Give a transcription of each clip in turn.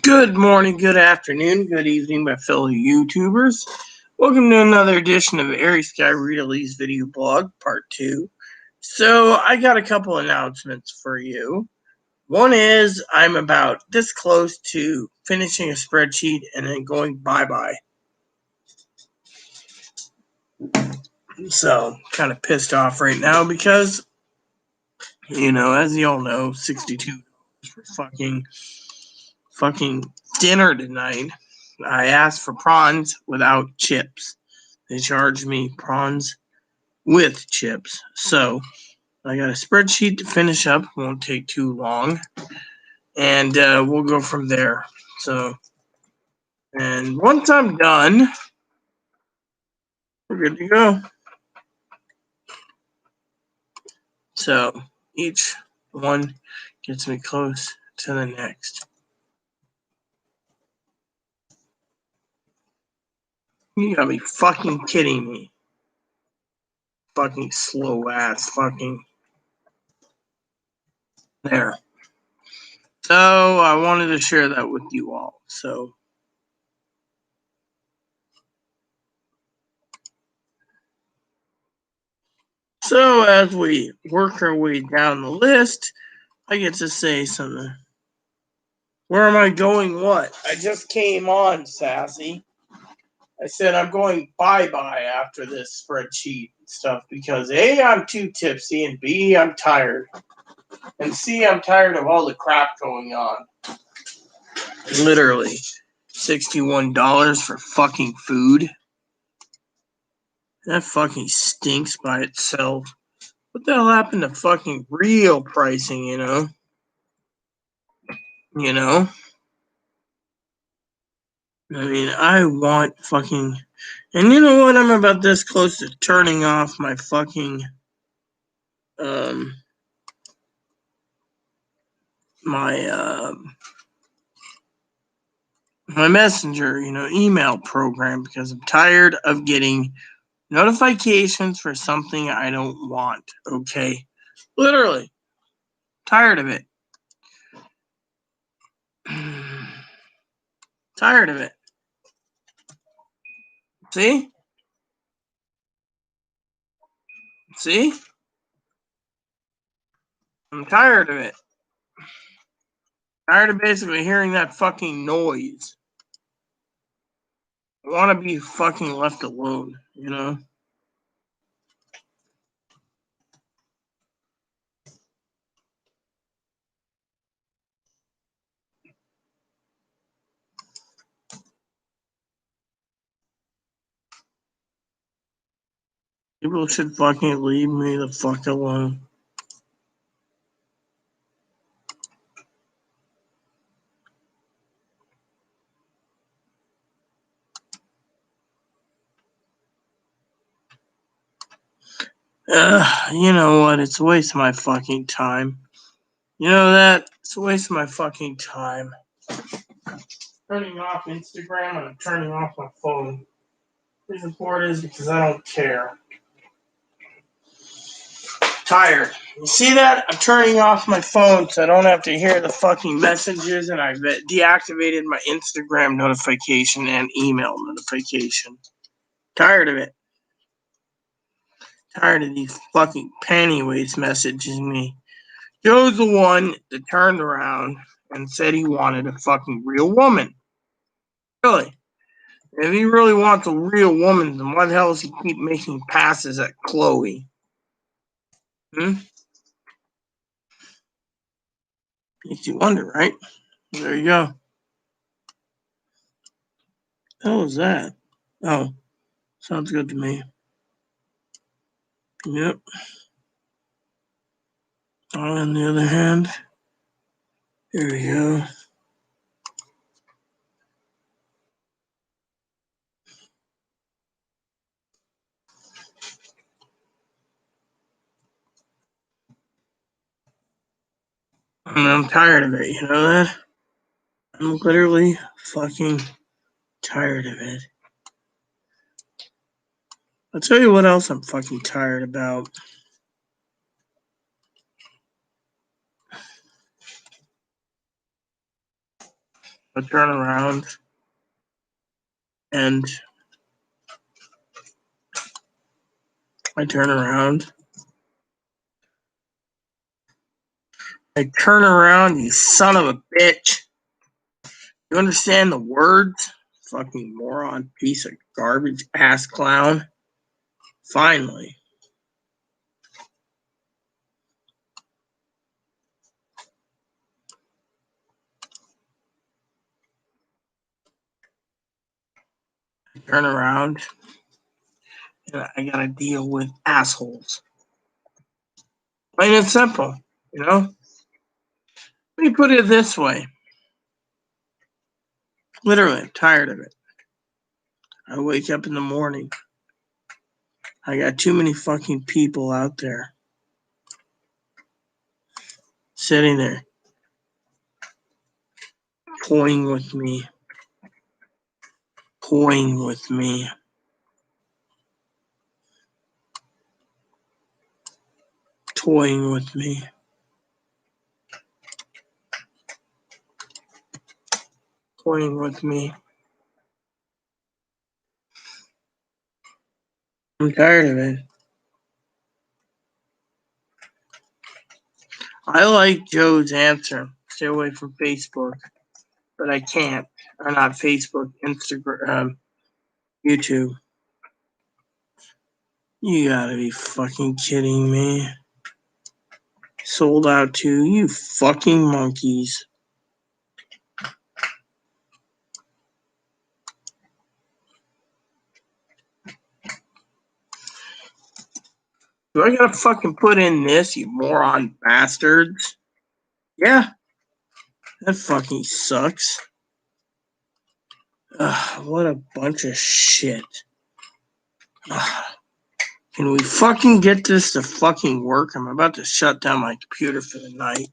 Good morning, good afternoon, good evening, my fellow YouTubers. Welcome to another edition of Airy Sky Readalee's video blog, part 2. So, I got a couple announcements for you. One is, I'm about this close to finishing a spreadsheet and then going bye-bye. So, kind of pissed off right now because, as you all know, $62 for fucking dinner tonight. I asked for prawns without chips. They charged me prawns with chips. So I got a spreadsheet to finish up. Won't take too long. And we'll go from there. And once I'm done, we're good to go. So each one gets me close to the next. You gotta be fucking kidding me. Fucking slow ass fucking. There. So I wanted to share that with you all. So as we work our way down the list, I get to say something. Where am I going what? I just came on, Sassy. I said I'm going bye-bye after this spreadsheet stuff because A, I'm too tipsy, and B, I'm tired. And C, I'm tired of all the crap going on. Literally. $61 for fucking food. That fucking stinks by itself. What the hell happened to fucking real pricing, You know? I mean, I want fucking... And you know what? I'm about this close to turning off my fucking... my messenger, email program because I'm tired of getting notifications for something I don't want, okay? Literally. Tired of it. Tired of it. See? See? I'm tired of it. Tired of basically hearing that fucking noise. I want to be fucking left alone, People should fucking leave me the fuck alone. You know what? It's a waste of my fucking time. You know that? It's a waste of my fucking time. Turning off Instagram and I'm turning off my phone. The reason for it is because I don't care. Tired. You see that? I'm turning off my phone so I don't have to hear the fucking messages, and I've deactivated my Instagram notification and email notification. Tired of it. Tired of these fucking pantyweights messaging me. Joe's the one that turned around and said he wanted a fucking real woman. Really. If he really wants a real woman, then why the hell does he keep making passes at Chloe? Makes you wonder, right? There you go. What the hell is that? Oh, sounds good to me. Yep. On the other hand, here we go. And I'm tired of it, you know that? I'm literally fucking tired of it. I'll tell you what else I'm fucking tired about. I turn around and I turn around, you son of a bitch. You understand the words? Fucking moron, piece of garbage, ass clown. Finally. I turn around and I gotta deal with assholes. Plain and simple, you know? Let me put it this way. Literally, I'm tired of it. I wake up in the morning. I got too many fucking people out there sitting there toying with me, toying with me. Toying with me. Toying with me. I'm tired of it. I like Joe's answer. Stay away from Facebook. But I can't. Or not Facebook, Instagram, YouTube. You gotta be fucking kidding me. Sold out too, you fucking monkeys. Do I gotta fucking put in this, you moron bastards? Yeah. That fucking sucks. Ugh, what a bunch of shit. Ugh. Can we fucking get this to fucking work? I'm about to shut down my computer for the night.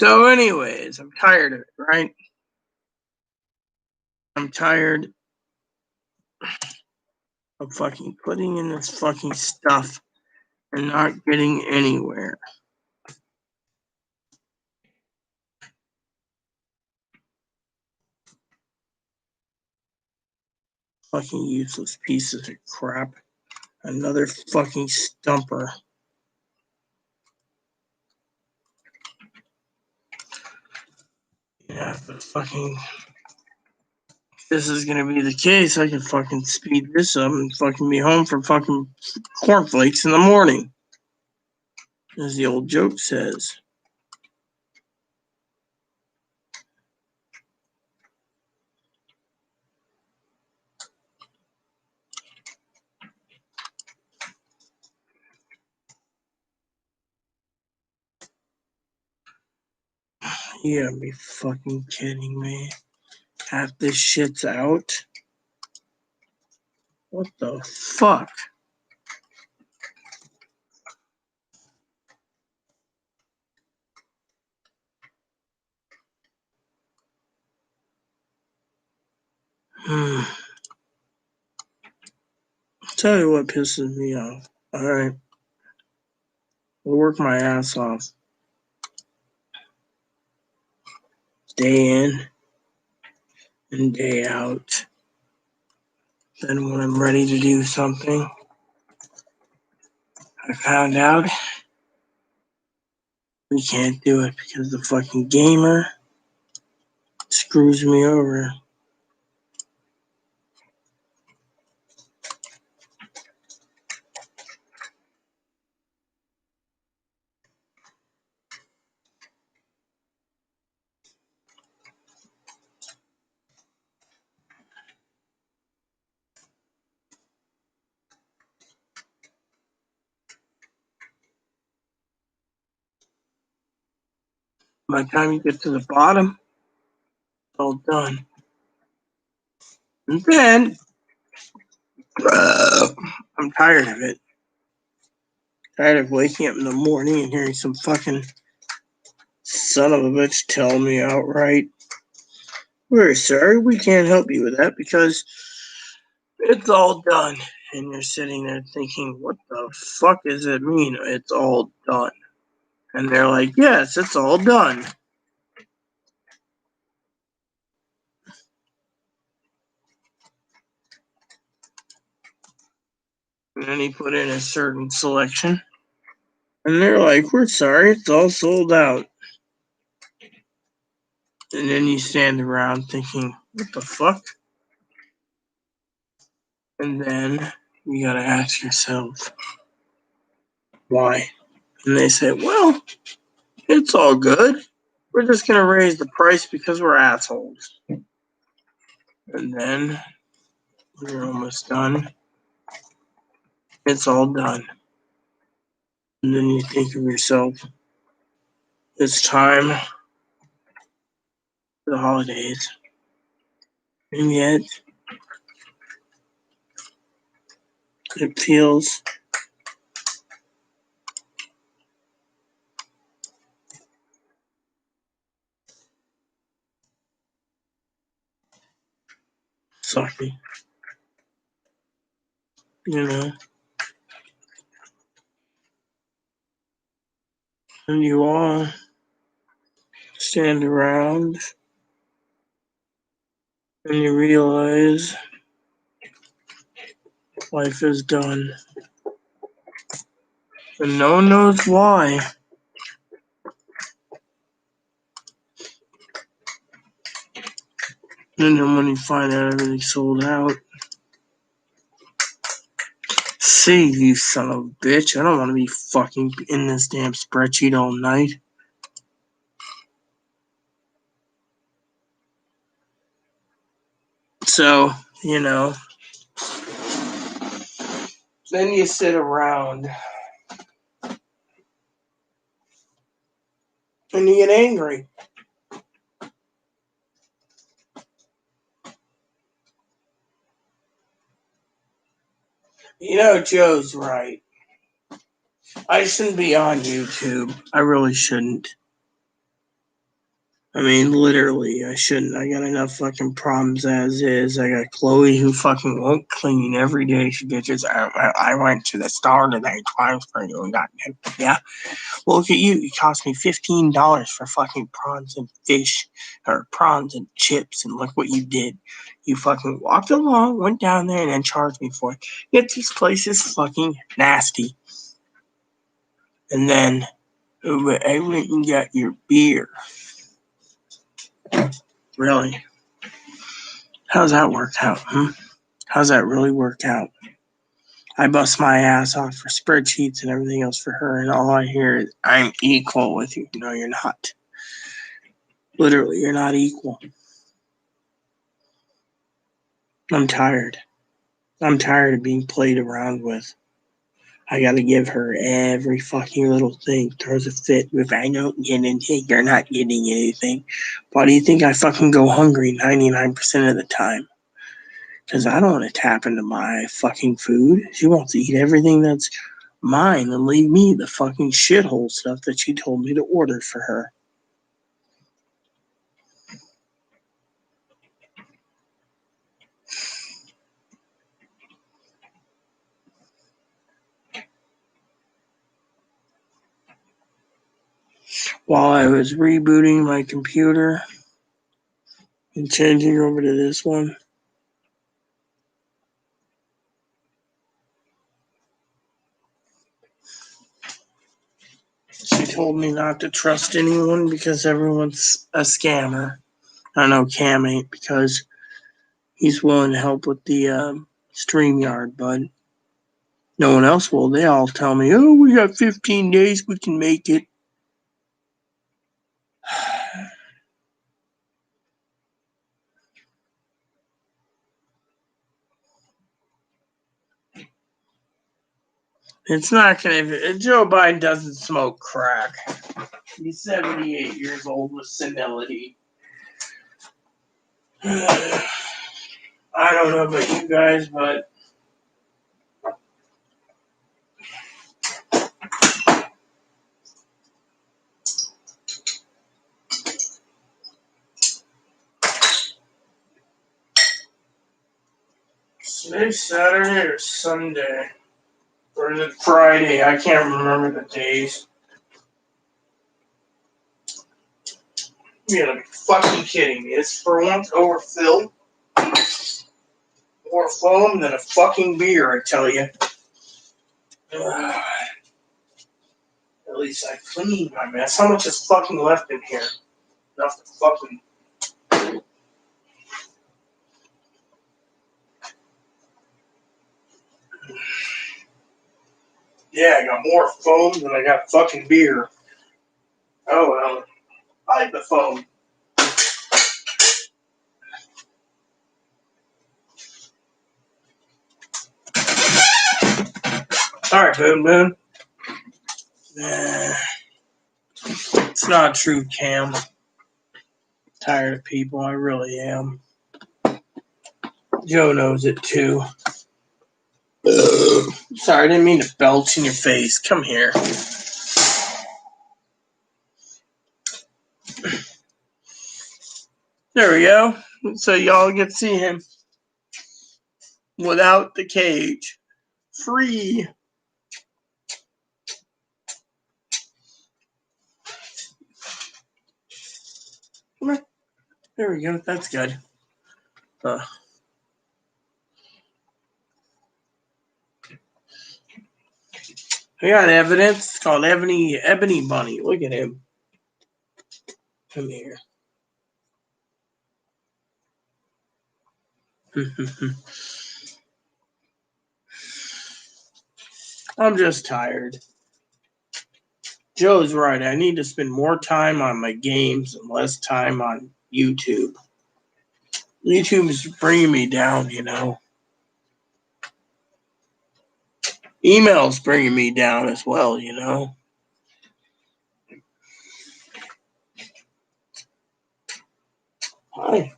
So anyways, I'm tired of it, right? I'm tired of fucking putting in this fucking stuff and not getting anywhere. Fucking useless pieces of crap. Another fucking stumper. Yeah, but fucking, if this is gonna be the case, I can fucking speed this up and fucking be home for fucking cornflakes in the morning. As the old joke says. You gotta be fucking kidding me. Half this shit's out? What the fuck? Tell you what pisses me off. Alright. I'll work my ass off. Day in and day out. Then when I'm ready to do something, I found out we can't do it because the fucking gamer screws me over. By the time you get to the bottom, it's all done. And then, I'm tired of it. Tired of waking up in the morning and hearing some fucking son of a bitch tell me outright, "We're sorry, we can't help you with that because it's all done." And you're sitting there thinking, what the fuck does it mean? It's all done. And they're like, yes, it's all done. And then he put in a certain selection. And they're like, we're sorry, it's all sold out. And then you stand around thinking, what the fuck? And then you gotta ask yourself, why? And they say, well, it's all good. We're just gonna raise the price because we're assholes. And then you're almost done. It's all done. And then you think of yourself, it's time for the holidays. And yet, it feels sucky. You know? And you all stand around and you realize life is done. And no one knows why. And then when you find out everything's sold out, see, you son of a bitch, I don't want to be fucking in this damn spreadsheet all night. So, you know, then you sit around and you get angry. You know, Joe's right. I shouldn't be on YouTube. I really shouldn't. I mean, literally, I shouldn't. I got enough fucking problems as is. I got Chloe who fucking won't clean every day. She bitches. I went to the store today twice for you and got it. Yeah. Well, look at you. It cost me $15 for fucking prawns and fish, or prawns and chips, and look what you did. You fucking walked along, went down there, and then charged me for it. Yet this place is fucking nasty. And then I went and got your beer. Really? How's that work out? How's that really work out? I bust my ass off for spreadsheets and everything else for her, and all I hear is, I'm equal with you. No, you're not. Literally, you're not equal. I'm tired. I'm tired of being played around with. I gotta give her every fucking little thing. Throws a fit. If I don't get anything, you're not getting anything. Why do you think I fucking go hungry 99% of the time? Because I don't want to tap into my fucking food. She wants to eat everything that's mine and leave me the fucking shithole stuff that she told me to order for her. While I was rebooting my computer and changing over to this one, she told me not to trust anyone because everyone's a scammer. I know Cam ain't because he's willing to help with the StreamYard, but no one else will. They all tell me, oh, we got 15 days, we can make it. It's not gonna. Joe Biden doesn't smoke crack. He's 78 years old with senility. I don't know about you guys, but today's Saturday or Sunday, or is it Friday? I can't remember the days. You gotta be fucking kidding me. It's for once overfilled. More foam than a fucking beer, I tell you. At least I cleaned my mess. How much is fucking left in here? Enough to fucking. Yeah, I got more foam than I got fucking beer. Oh well. I like the foam. Alright, Boom Boom. It's not true, Cam. Tired of people, I really am. Joe knows it too. Sorry, I didn't mean to belch in your face. Come here. There we go. So y'all get to see him without the cage. Free. There we go. That's good. I got evidence. It's called Ebony Bunny. Look at him. Come here. I'm just tired. Joe's right. I need to spend more time on my games and less time on YouTube. YouTube is bringing me down, you know. Email's bringing me down as well, you know. Hi.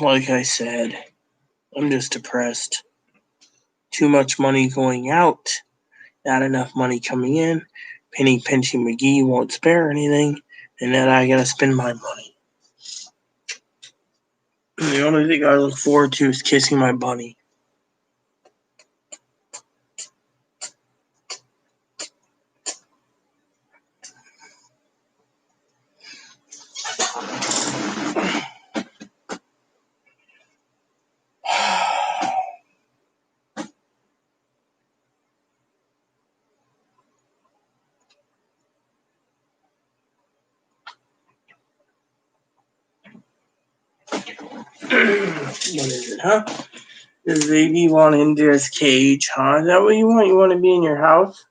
Like I said, I'm just depressed. Too much money going out, not enough money coming in. Penny Pinching McGee won't spare anything, and then I gotta spend my money. The only thing I look forward to is kissing my bunny. What is it, huh? Does baby want into his cage, huh? Is that what you want? You want to be in your house?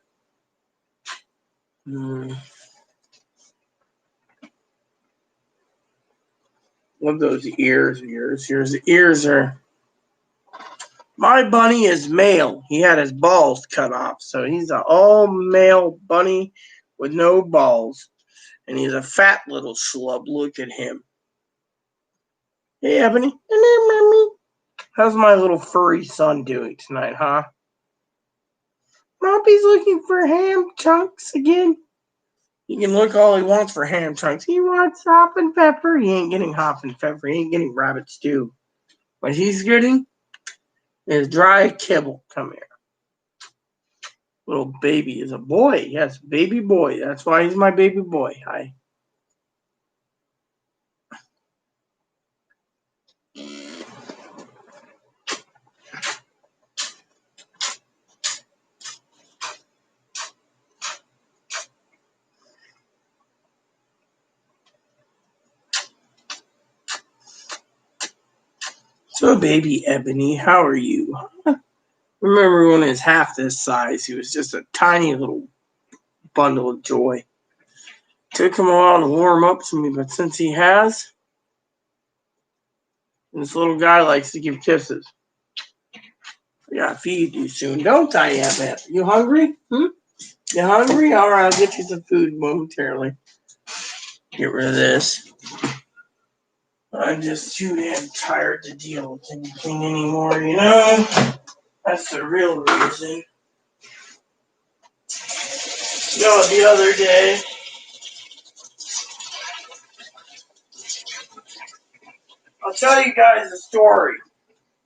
Love those ears. The ears are. My bunny is male. He had his balls cut off, so he's an all-male bunny with no balls. And he's a fat little schlub. Look at him. Hey, Ebony. Hello, Mommy. How's my little furry son doing tonight, huh? Moppy's looking for ham chunks again. He can look all he wants for ham chunks. He wants hop and pepper. He ain't getting hop and pepper. He ain't getting rabbit stew. What he's getting is dry kibble. Come here. Little baby is a boy. Yes, baby boy. That's why he's my baby boy. Hi. So, baby Ebony, how are you? Remember when he was half this size, he was just a tiny little bundle of joy. Took him a while to warm up to me, but since he has, this little guy likes to give kisses. I gotta feed you soon, don't I, Aunt? You hungry? You hungry? All right, I'll get you some food momentarily. Get rid of this. I'm just too damn tired to deal with anything anymore, you know? That's the real reason. You know, the other day, tell you guys a story.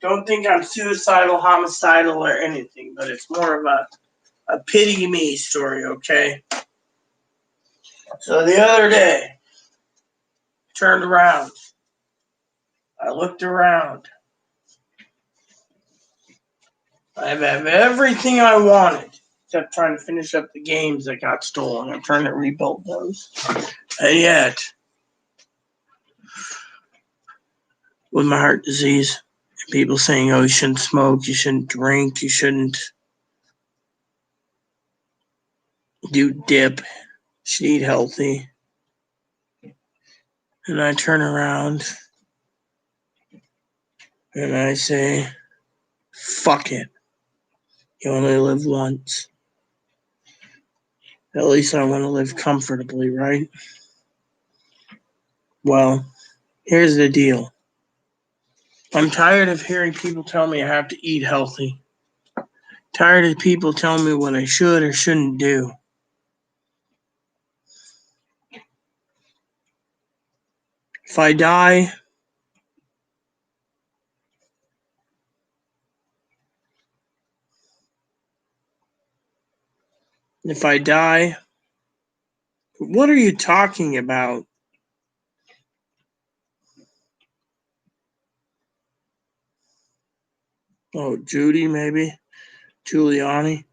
Don't think I'm suicidal, homicidal, or anything, but it's more of a pity me story, okay? So the other day, I turned around. I looked around. I have everything I wanted, except trying to finish up the games that got stolen. I'm trying to rebuild those. And yet, with my heart disease, people saying, oh, you shouldn't smoke, you shouldn't drink, you shouldn't do dip, you should eat healthy. And I turn around and I say, fuck it. You only live once. At least I want to live comfortably, right? Well, here's the deal. I'm tired of hearing people tell me I have to eat healthy. Tired of people telling me what I should or shouldn't do. If I die, what are you talking about? Oh, Judy, maybe? Giuliani?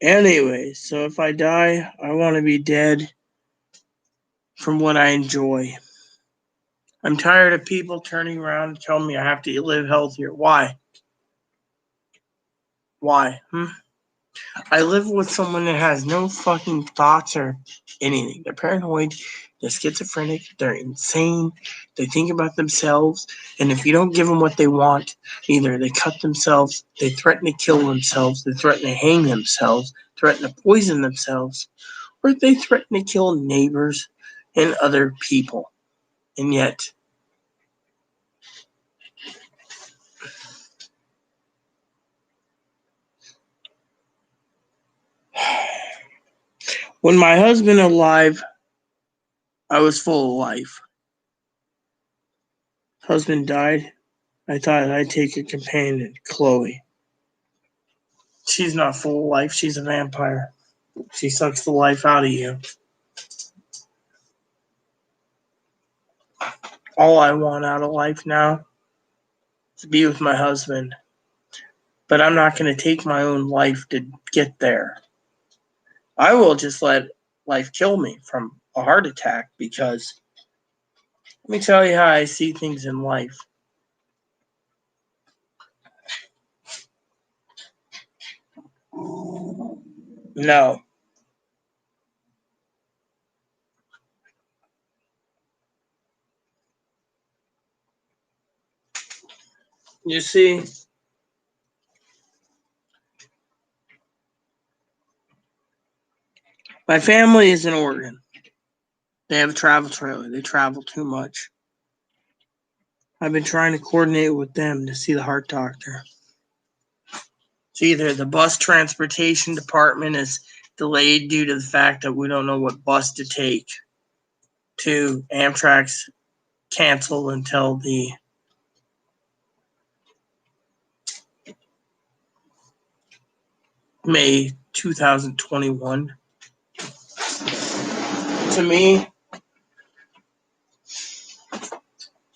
Anyway, so if I die, I want to be dead from what I enjoy. I'm tired of people turning around and telling me I have to live healthier. Why? Why? I live with someone that has no fucking thoughts or anything. They're paranoid, they're schizophrenic, they're insane, they think about themselves, and if you don't give them what they want, either they cut themselves, they threaten to kill themselves, they threaten to hang themselves, threaten to poison themselves, or they threaten to kill neighbors and other people. And yet, when my husband was alive, I was full of life. Husband died, I thought I'd take a companion, Chloe. She's not full of life, she's a vampire. She sucks the life out of you. All I want out of life now is to be with my husband. But I'm not going to take my own life to get there. I will just let life kill me from a heart attack because let me tell you how I see things in life. No. You see, my family is in Oregon. They have a travel trailer. They travel too much. I've been trying to coordinate with them to see the heart doctor. It's either the bus transportation department is delayed due to the fact that we don't know what bus to take, to Amtrak's canceled until the May 2021. To me,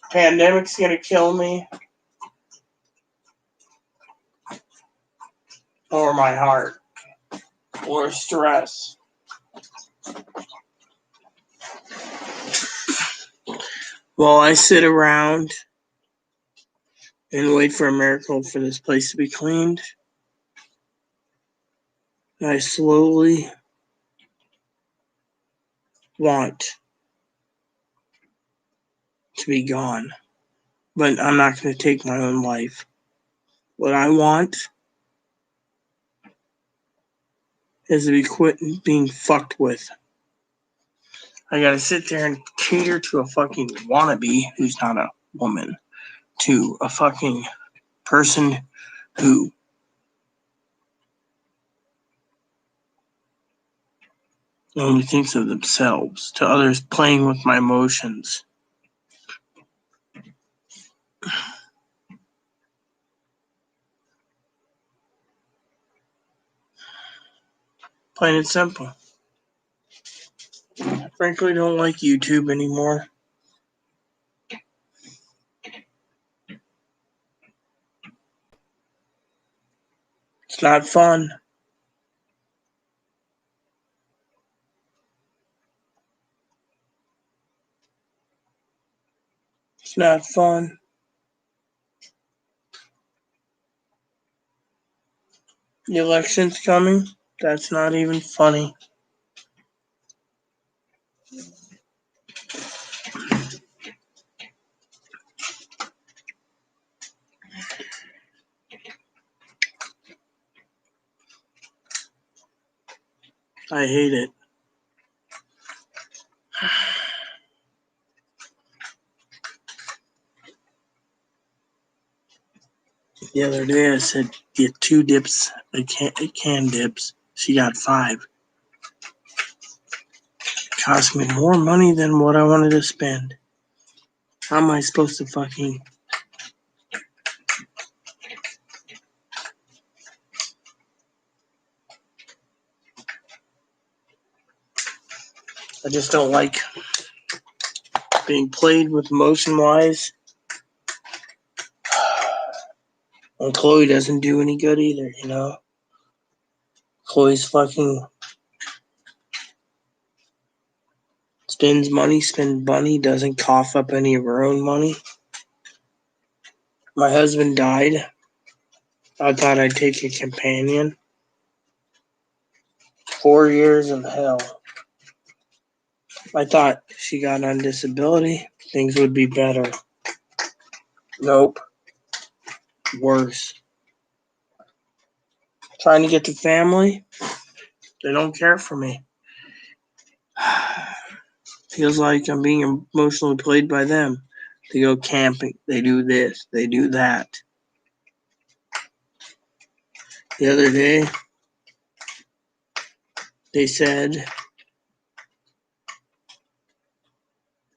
pandemic's gonna kill me, or my heart, or stress. While I sit around and wait for a miracle for this place to be cleaned, I slowly want to be gone. But I'm not going to take my own life. What I want is to be quit being fucked with. I gotta sit there and cater to a fucking wannabe who's not a woman, to a fucking person who only thinks of themselves, to others playing with my emotions. Plain and simple. I frankly don't like YouTube anymore. It's not fun. It's not fun. The election's coming. That's not even funny. I hate it. The other day I said get 2 dips, a can dips. She got 5. It cost me more money than what I wanted to spend. How am I supposed to fucking... I just don't like being played with emotion-wise. And Chloe doesn't do any good either, you know? Chloe's fucking... spends money, doesn't cough up any of her own money. My husband died. I thought I'd take a companion. 4 years of hell. I thought if she got on disability, things would be better. Nope. Worse. Trying to get to family, they don't care for me. Feels like I'm being emotionally played by them. They go camping, they do this, they do that. The other day, they said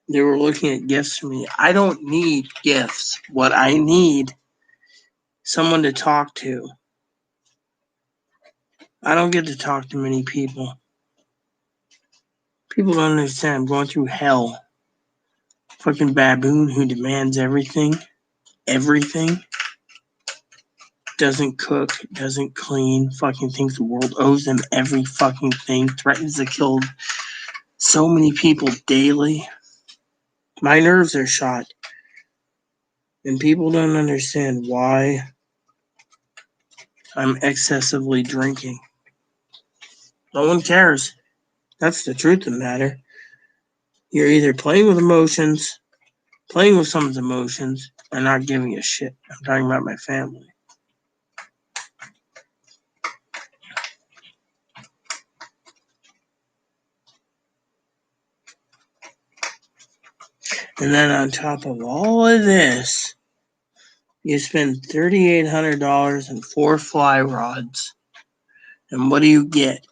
they were looking at gifts for me. I don't need gifts. What I need, someone to talk to. I don't get to talk to many people. People don't understand. I'm going through hell. Fucking baboon who demands everything. Everything. Doesn't cook, doesn't clean, fucking thinks the world owes them every fucking thing, threatens to kill so many people daily. My nerves are shot. And people don't understand why I'm excessively drinking. No one cares. That's the truth of the matter. You're either playing with emotions, playing with someone's emotions, or not giving a shit. I'm talking about my family. And then on top of all of this, you spend $3,800 on 4 fly rods. And what do you get?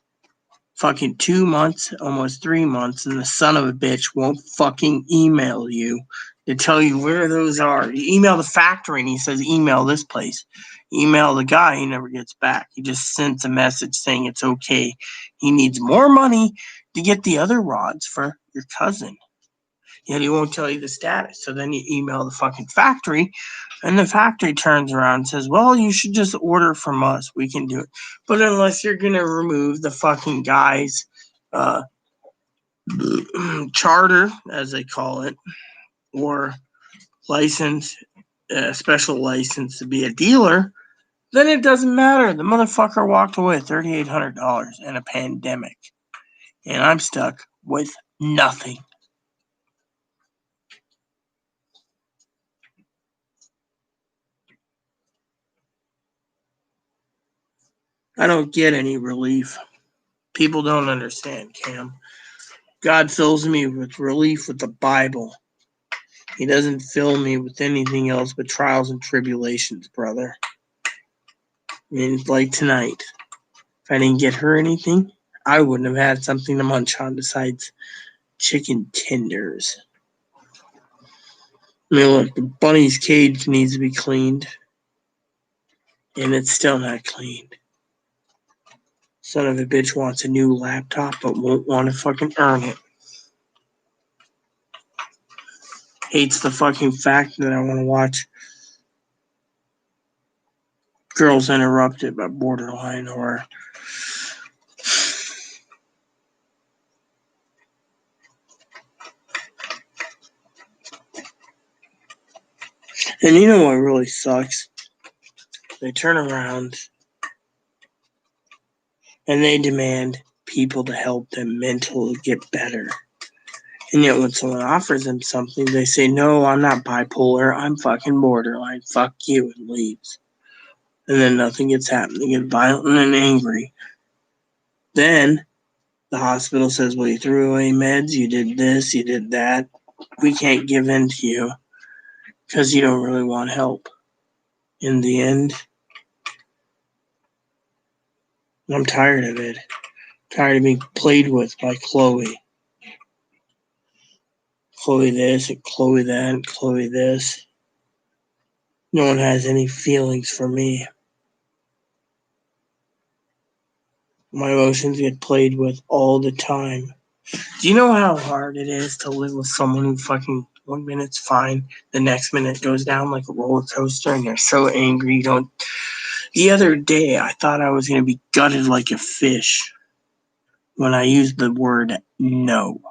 Fucking 2 months, almost 3 months, and the son of a bitch won't fucking email you to tell you where those are. You email the factory and he says, email this place. Email the guy, he never gets back. He just sends a message saying it's okay. He needs more money to get the other rods for your cousin. Yet he won't tell you the status. So then you email the fucking factory, and the factory turns around and says, well, you should just order from us. We can do it. But unless you're going to remove the fucking guy's charter, as they call it, or license, special license to be a dealer, then it doesn't matter. The motherfucker walked away with $3,800 in a pandemic. And I'm stuck with nothing. I don't get any relief. People don't understand, Cam. God fills me with relief with the Bible. He doesn't fill me with anything else but trials and tribulations, brother. I mean, like tonight. If I didn't get her anything, I wouldn't have had something to munch on besides chicken tenders. I mean, look, the bunny's cage needs to be cleaned. And it's still not cleaned. Son of a bitch wants a new laptop but won't want to fucking earn it. Hates the fucking fact that I want to watch Girls Interrupted by Borderline Horror. And you know what really sucks? They turn around and they demand people to help them mentally get better. And yet when someone offers them something, they say, no, I'm not bipolar, I'm fucking borderline, fuck you, and leaves. And then nothing gets happened. They get violent and angry. Then the hospital says, well, you threw away meds, you did this, you did that. We can't give in to you because you don't really want help. In the end, I'm tired of it. Tired of being played with by Chloe. Chloe this, and Chloe that, and Chloe this. No one has any feelings for me. My emotions get played with all the time. Do you know how hard it is to live with someone who fucking 1 minute's fine, the next minute goes down like a roller coaster and they're so angry you don't... The other day I thought I was going to be gutted like a fish when I used the word no.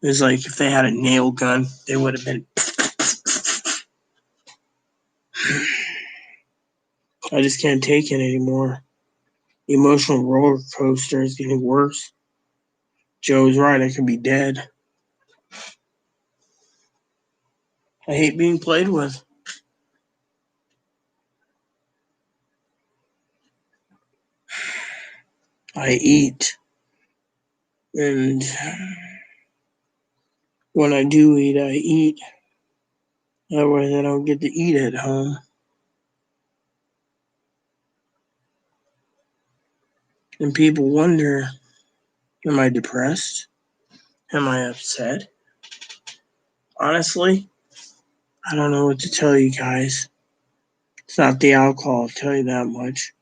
It was like if they had a nail gun, they would have been... I just can't take it anymore. The emotional roller coaster is getting worse. Joe's right, I could be dead. I hate being played with. I eat. And when I do eat, I eat. Otherwise, I don't get to eat at home. And people wonder, am I depressed? Am I upset? Honestly, I don't know what to tell you guys. It's not the alcohol, I'll tell you that much.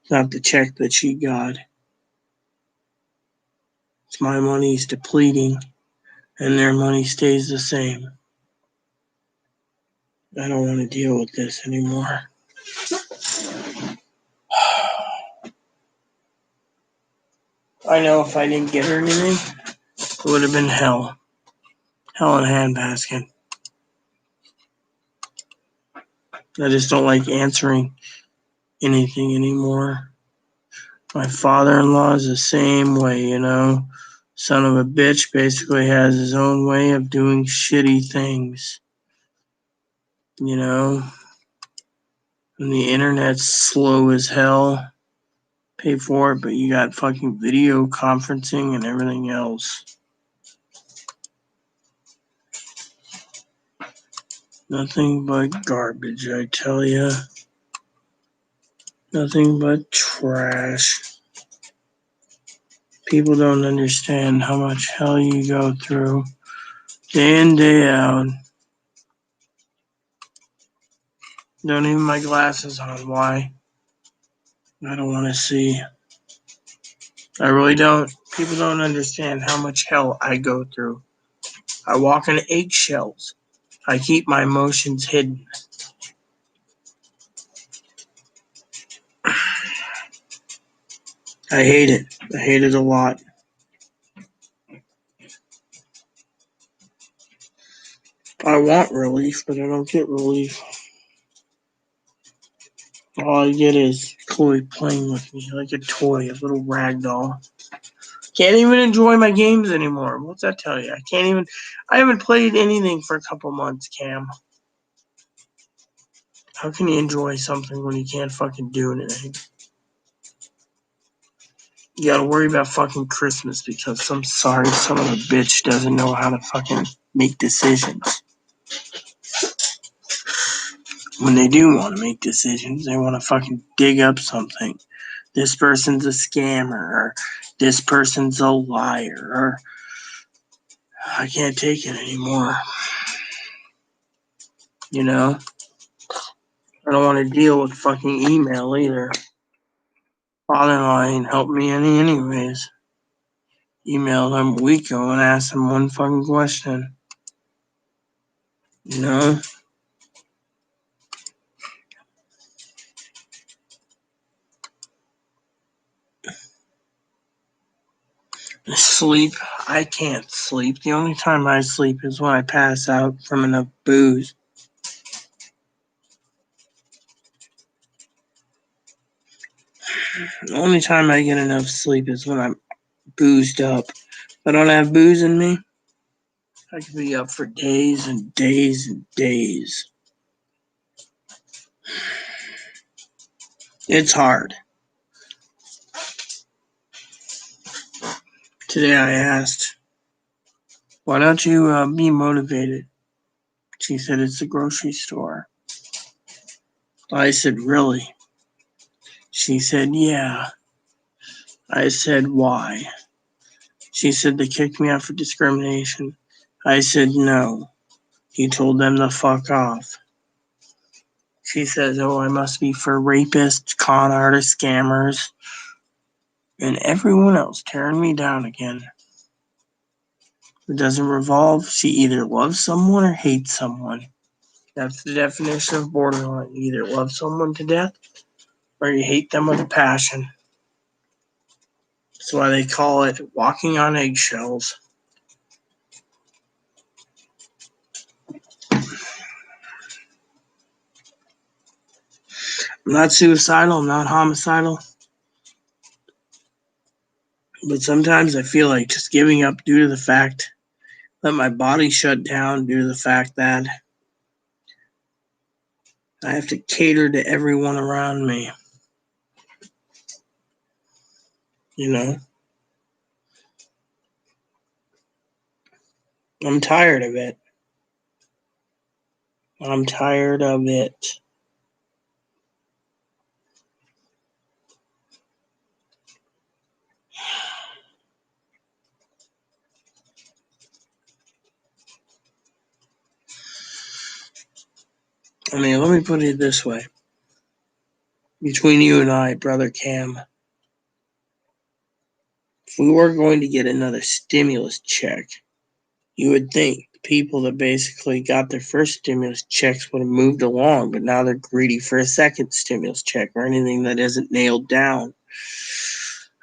It's not the check that she got. It's my money's depleting, and their money stays the same. I don't want to deal with this anymore. I know if I didn't get her anything, it would have been hell. Hell in a handbasket. I just don't like answering anything anymore. My father-in-law is the same way, you know. Son of a bitch basically has his own way of doing shitty things. You know? And the internet's slow as hell. Pay for it, but you got fucking video conferencing and everything else. Nothing but garbage, I tell ya. Nothing but trash. People don't understand how much hell you go through day in, day out. Don't even my glasses on. Why? I don't want to see. I really don't. People don't understand how much hell I go through. I walk on eggshells. I keep my emotions hidden. I hate it. I hate it a lot. I want relief, but I don't get relief. All I get is Chloe playing with me like a toy, a little rag doll. Can't even enjoy my games anymore. What's that tell you? I haven't played anything for a couple months, Cam. How can you enjoy something when you can't fucking do anything? You gotta worry about fucking Christmas because some sorry son of a bitch doesn't know how to fucking make decisions. When they do want to make decisions, they want to fucking dig up something. This person's a scammer, or this person's a liar, or I can't take it anymore. You know? I don't want to deal with fucking email either. Father-in-law ain't helped me any anyways. Emailed him a week ago and asked him one fucking question. You know? Sleep. I can't sleep. The only time I sleep is when I pass out from enough booze. The only time I get enough sleep is when I'm boozed up. If I don't have booze in me, I could be up for days and days and days. It's hard. Today I asked, why don't you be motivated? She said, it's the grocery store. I said, really? She said, yeah. I said, why? She said, they kicked me out for discrimination. I said, no. He told them to fuck off. She says, oh, I must be for rapists, con artists, scammers, and everyone else tearing me down again. It doesn't revolve. She either loves someone or hates someone. That's the definition of borderline. You either love someone to death or you hate them with a passion. That's why they call it walking on eggshells. I'm not suicidal. I'm not homicidal. But sometimes I feel like just giving up due to the fact that my body shut down, due to the fact that I have to cater to everyone around me. You know? I'm tired of it. I'm tired of it. I mean, let me put it this way. Between you and I, Brother Cam, if we were going to get another stimulus check, you would think the people that basically got their first stimulus checks would have moved along, but now they're greedy for a second stimulus check or anything that isn't nailed down.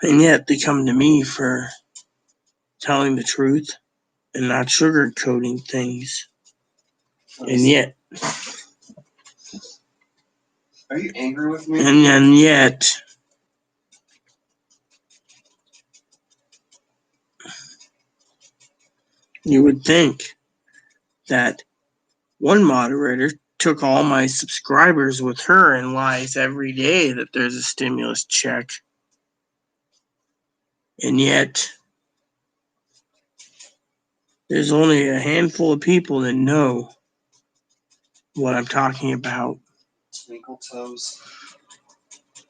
And yet they come to me for telling the truth and not sugarcoating things. And yet... Are you angry with me? And yet... you would think that one moderator took all my subscribers with her and lies every day that there's a stimulus check. And yet, there's only a handful of people that know what I'm talking about. Twinkle Toes.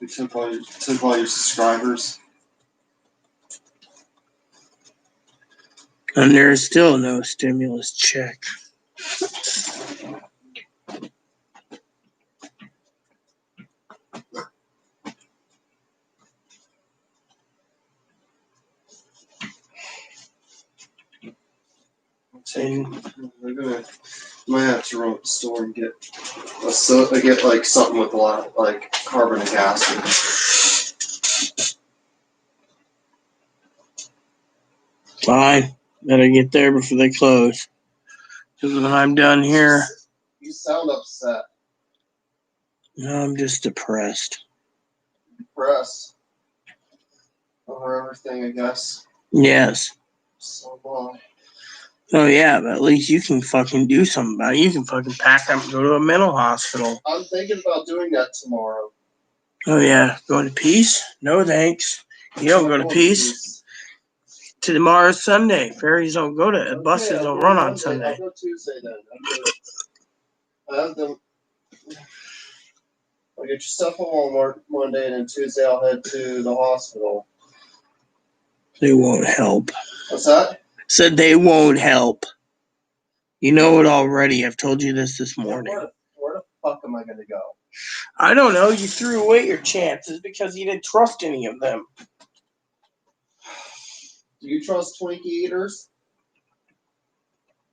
We took all your subscribers. And there's still no stimulus check. Might have to run to the store and get like something with a lot of like carbonic acid. Fine. Better get there before they close. Because when I'm done here... You sound upset. No, I'm just depressed. Depressed? Over everything, I guess. Yes. So long. Oh, yeah, but at least you can fucking do something about it. You can fucking pack up and go to a mental hospital. I'm thinking about doing that tomorrow. Oh, yeah. Going to Peace? No, thanks. You don't go to Peace. Tomorrow's Sunday. Ferries don't go to... buses don't run on Sunday. I'll go Tuesday then. I'll get your stuff at Walmart Monday, and then Tuesday I'll head to the hospital. They won't help. What's that? Said they won't help. You know it already. I've told you this morning. Where the fuck am I going to go? I don't know. You threw away your chances because you didn't trust any of them. Do you trust Twinkie eaters?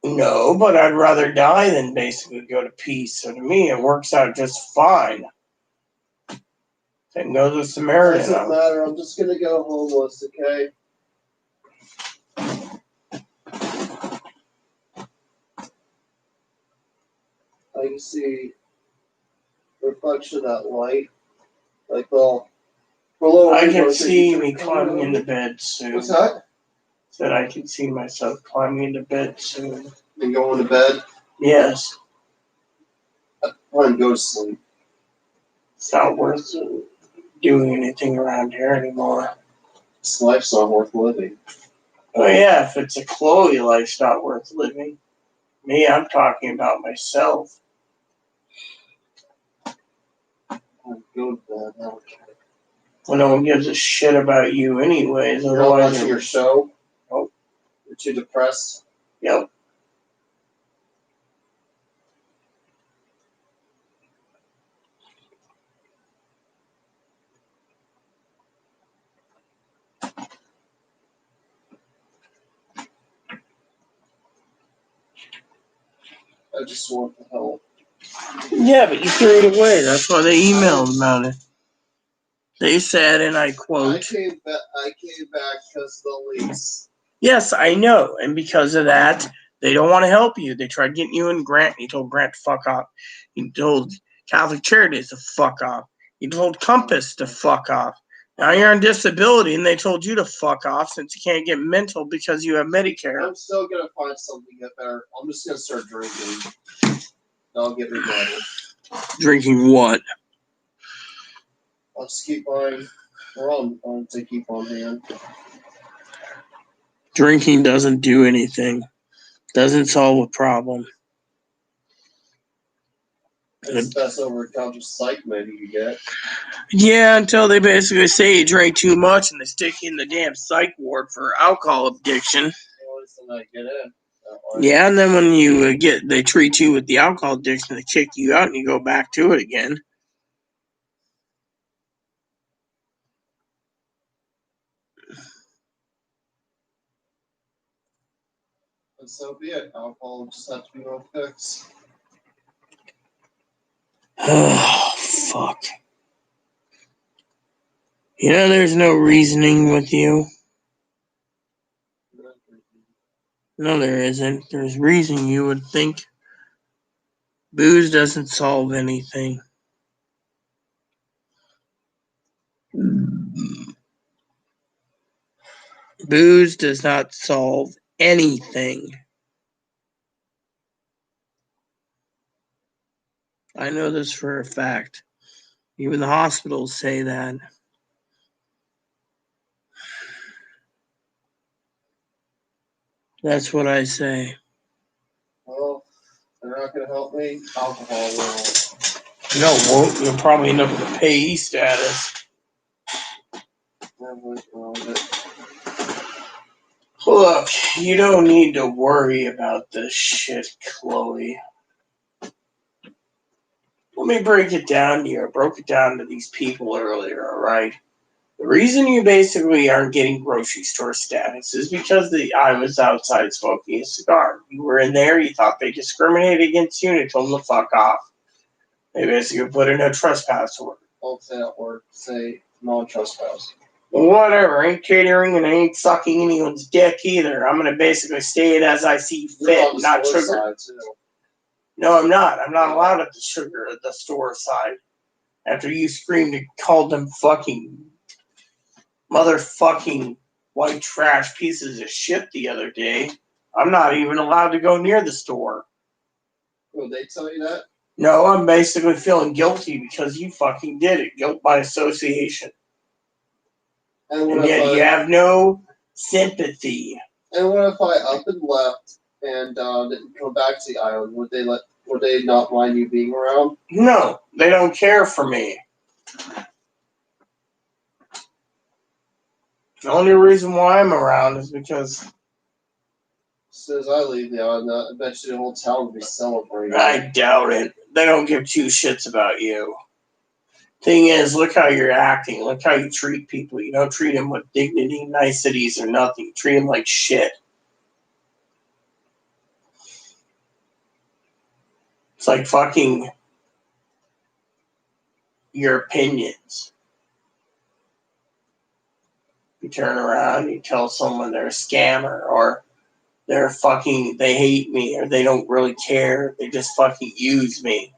No, but I'd rather die than basically go to peace. So to me, it works out just fine. Same goes with Samaritan. Doesn't matter. I'm just gonna go homeless, okay? I can see the reflection of that light. Like, well, for a little I window, can see you me can- climbing into bed soon. What's that? Said I can see myself climbing into bed soon. And going to bed. Yes, I want to go to sleep. it's not worth doing anything around here anymore. This life's not worth living. Oh yeah, if it's a Chloe life's not worth living. Me, I'm talking about myself. I'll go to bed. I don't care. Well, no one gives a shit about you anyways. You're not Otherwise, watching your show? Nope. You're too depressed? Yep. I just want the help. Yeah, but you threw it away. That's why they emailed about it. They said, and I I quote, came back because of the lease. yes, I know. And because of that, they don't want to help you. They tried getting you in Grant. You told Grant to fuck off. You told Catholic Charities to fuck off. You told Compass to fuck off. Now you're on disability, and they told you to fuck off since you can't get mental because you have Medicare. I'm still going to find something to get better. I'm just going to start drinking. I'll get me better. Drinking what? I'll just keep buying. Well, I'll to keep on hand. Drinking doesn't do anything. Doesn't solve a problem. That's the best over-the-counter psych med you get. Yeah, until they basically say you drank too much and they stick you in the damn psych ward for alcohol addiction. Well, I get in. Yeah, and then when you they treat you with the alcohol addiction, they kick you out and you go back to it again. And so be it. Alcohol just has to be my fix. Oh, fuck. You know, there's no reasoning with you. No, there isn't. There's reason you would think booze doesn't solve anything. Booze does not solve anything. I know this for a fact. Even the hospitals say that. That's what I say. Well, they're not going to help me. Alcohol will. No, it won't. You'll probably end up with a payee status. Look, you don't need to worry about this shit, Chloe. Let me break it down to you. I broke it down to these people earlier, alright? The reason you basically aren't getting grocery store status is because I was outside smoking a cigar. You were in there, you thought they discriminated against you, and they told them to fuck off. They basically put in a trespass order. Don't say that word. Say non-trespass. Whatever, ain't catering and ain't sucking anyone's dick either. I'm gonna basically say it as I see fit, not sugar. Side too. No, I'm not. I'm not allowed at the store side. After you screamed and called them fucking motherfucking white trash pieces of shit the other day, I'm not even allowed to go near the store. Will they tell you that? No, I'm basically feeling guilty because you fucking did it. Guilt by association. And yet you have no sympathy. And what if I up and left and didn't come back to the island? Would they not mind you being around? No, they don't care for me. The only reason why I'm around is because As soon as I leave the island, I bet you the whole town will be celebrating. I doubt it. They don't give two shits about you. Thing is, look how you're acting. Look how you treat people. You don't treat them with dignity, niceties, or nothing. You treat them like shit. It's like fucking your opinions. You turn around, you tell someone they're a scammer, or they hate me, or they don't really care. They just fucking use me.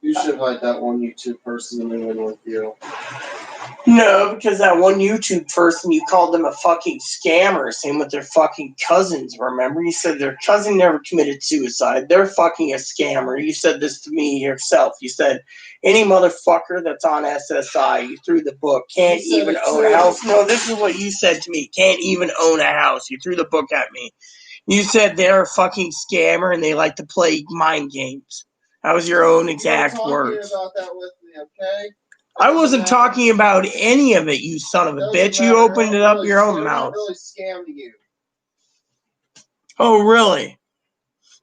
You should invite that one YouTube person to move in with you. No, because that one YouTube person, you called them a fucking scammer. Same with their fucking cousins, remember? You said their cousin never committed suicide. They're fucking a scammer. You said this to me yourself. You said, any motherfucker that's on SSI, you threw the book, can't even own a house. No, this is what you said to me. Can't even own a house. You threw the book at me. You said they're a fucking scammer and they like to play mind games. That was your own exact words. You were talking about that with me, okay? I wasn't talking about any of it, you son of a bitch. You opened it up your own mouth. Really scammed you. Oh, really?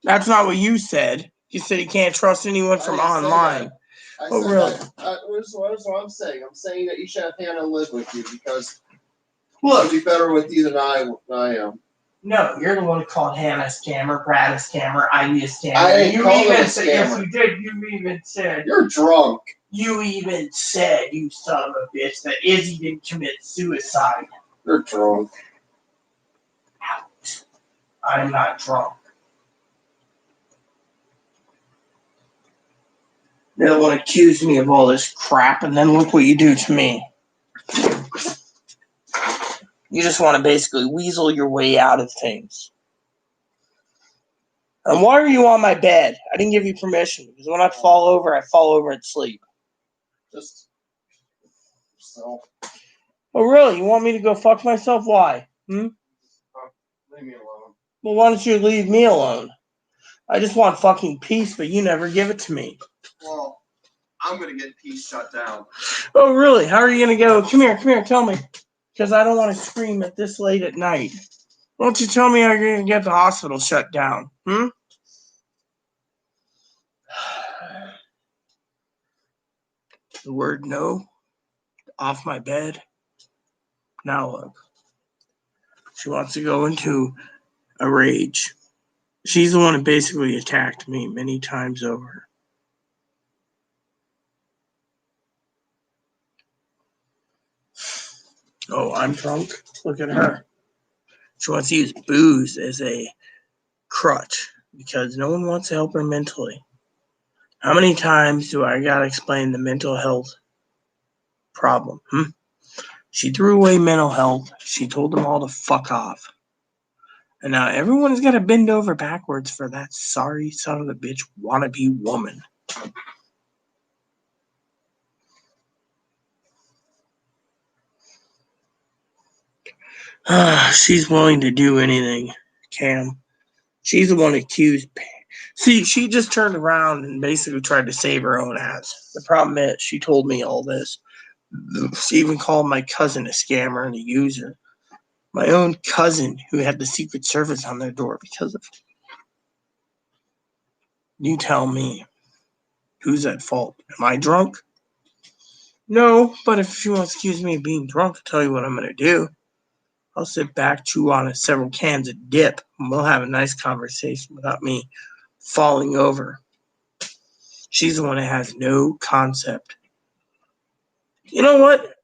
That's not what you said. You said you can't trust anyone from online. Oh, really? That's what I'm saying. I'm saying that you should have Hannah live with you because it'll be better with you than I am. No, you're the one who called Hannah a scammer, Brad a scammer, Ivy a scammer. I didn't call him a scammer. Yes, you did. You even said. You're drunk. You even said, you son of a bitch, that Izzy didn't commit suicide. You're drunk. Out. I'm not drunk. They'll want to accuse me of all this crap, and then look what you do to me. You just want to basically weasel your way out of things. And why are you on my bed? I didn't give you permission, because when I fall over and sleep. Just yourself. Oh, really? You want me to go fuck myself? Why? Leave me alone. Well, why don't you leave me alone? I just want fucking peace, but you never give it to me. Well, I'm going to get peace shut down. Oh, really? How are you going to go? Come here, tell me. Because I don't want to scream at this late at night. Why don't you tell me how you're going to get the hospital shut down? The word no. Off my bed. Now look. She wants to go into a rage. She's the one who basically attacked me many times over. Oh, I'm drunk? Look at her. She wants to use booze as a crutch because no one wants to help her mentally. How many times do I gotta explain the mental health problem? She threw away mental health. She told them all to fuck off. And now everyone's got to bend over backwards for that sorry son of a bitch wannabe woman. She's willing to do anything, Cam. She's the one accused. See, she just turned around and basically tried to save her own ass. The problem is, she told me all this. She even called my cousin a scammer and a user. My own cousin who had the Secret Service on their door because of it. You tell me, who's at fault? Am I drunk? No, but if she wants to accuse me of being drunk, I'll tell you what I'm going to do. I'll sit back, chew on several cans of dip, and we'll have a nice conversation without me falling over. She's the one that has no concept. You know what?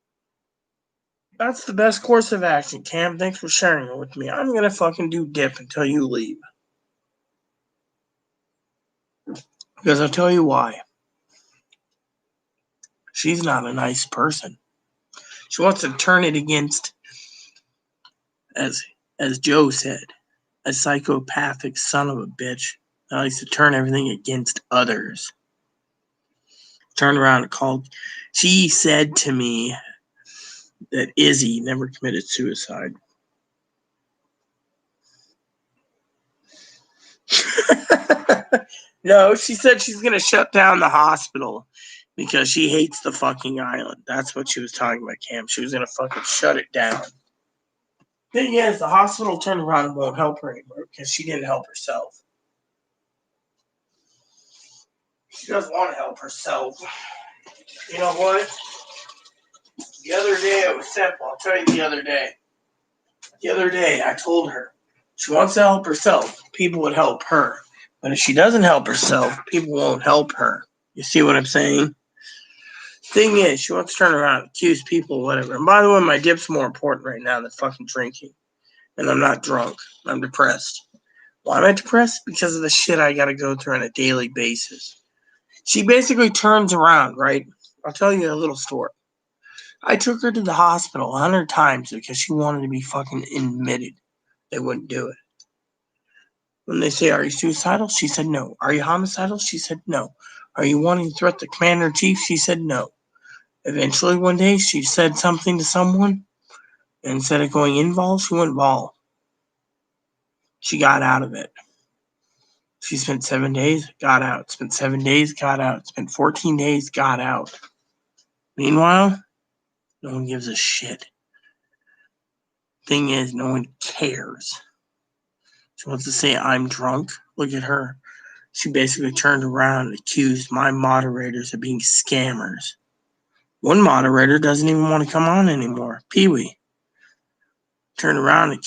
That's the best course of action, Cam. Thanks for sharing it with me. I'm going to fucking do dip until you leave. Because I'll tell you why. She's not a nice person. She wants to turn it against, as Joe said, a psychopathic son of a bitch that likes to turn everything against others. Turned around and called. She said to me that Izzy never committed suicide. No, she said she's going to shut down the hospital because she hates the fucking island. That's what she was talking about, Cam. She was going to fucking shut it down. Thing is, the hospital turned around and won't help her anymore because she didn't help herself. She doesn't want to help herself. You know what? The other day it was simple. I'll tell you the other day. The other day I told her she wants to help herself. People would help her. But if she doesn't help herself, people won't help her. You see what I'm saying? Thing is, she wants to turn around and accuse people, whatever. And by the way, my dip's more important right now than fucking drinking. And I'm not drunk. I'm depressed. Why am I depressed? Because of the shit I gotta go through on a daily basis. She basically turns around, right? I'll tell you a little story. I took her to the hospital 100 times because she wanted to be fucking admitted. They wouldn't do it. When they say, are you suicidal? She said no. Are you homicidal? She said no. Are you wanting to threat the commander-in-chief? She said no. Eventually, one day, she said something to someone, and instead of going in vol, she went vol. She got out of it. She spent 7 days, got out. Spent 7 days, got out. Spent 14 days, got out. Meanwhile, no one gives a shit. Thing is, no one cares. She wants to say I'm drunk. Look at her. She basically turned around and accused my moderators of being scammers. One moderator doesn't even want to come on anymore. Pee-wee. Turned around and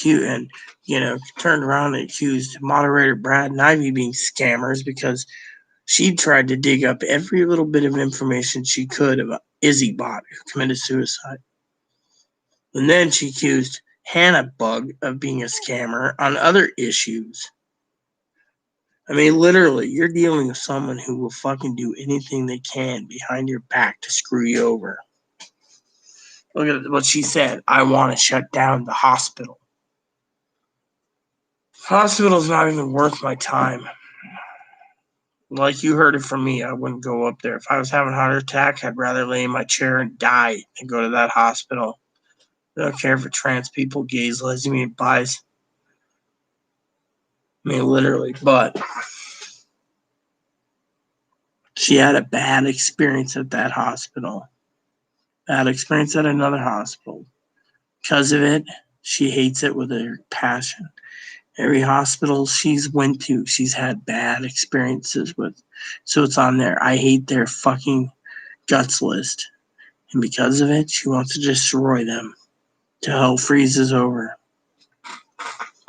accused moderator Brad and Ivy being scammers because she tried to dig up every little bit of information she could about Izzy Bot, who committed suicide. And then she accused Hannah Bug of being a scammer on other issues. I mean, literally, you're dealing with someone who will fucking do anything they can behind your back to screw you over. Look at what she said. I want to shut down the hospital. Hospital's not even worth my time. Like you heard it from me, I wouldn't go up there. If I was having a heart attack, I'd rather lay in my chair and die than go to that hospital. I don't care for trans people, gays, lesbians, bis. I mean, literally, but she had a bad experience at that hospital. Bad experience at another hospital. Because of it, she hates it with her passion. Every hospital she's went to, she's had bad experiences with. So it's on there. I hate their fucking guts list. And because of it, she wants to destroy them. Till hell freezes over.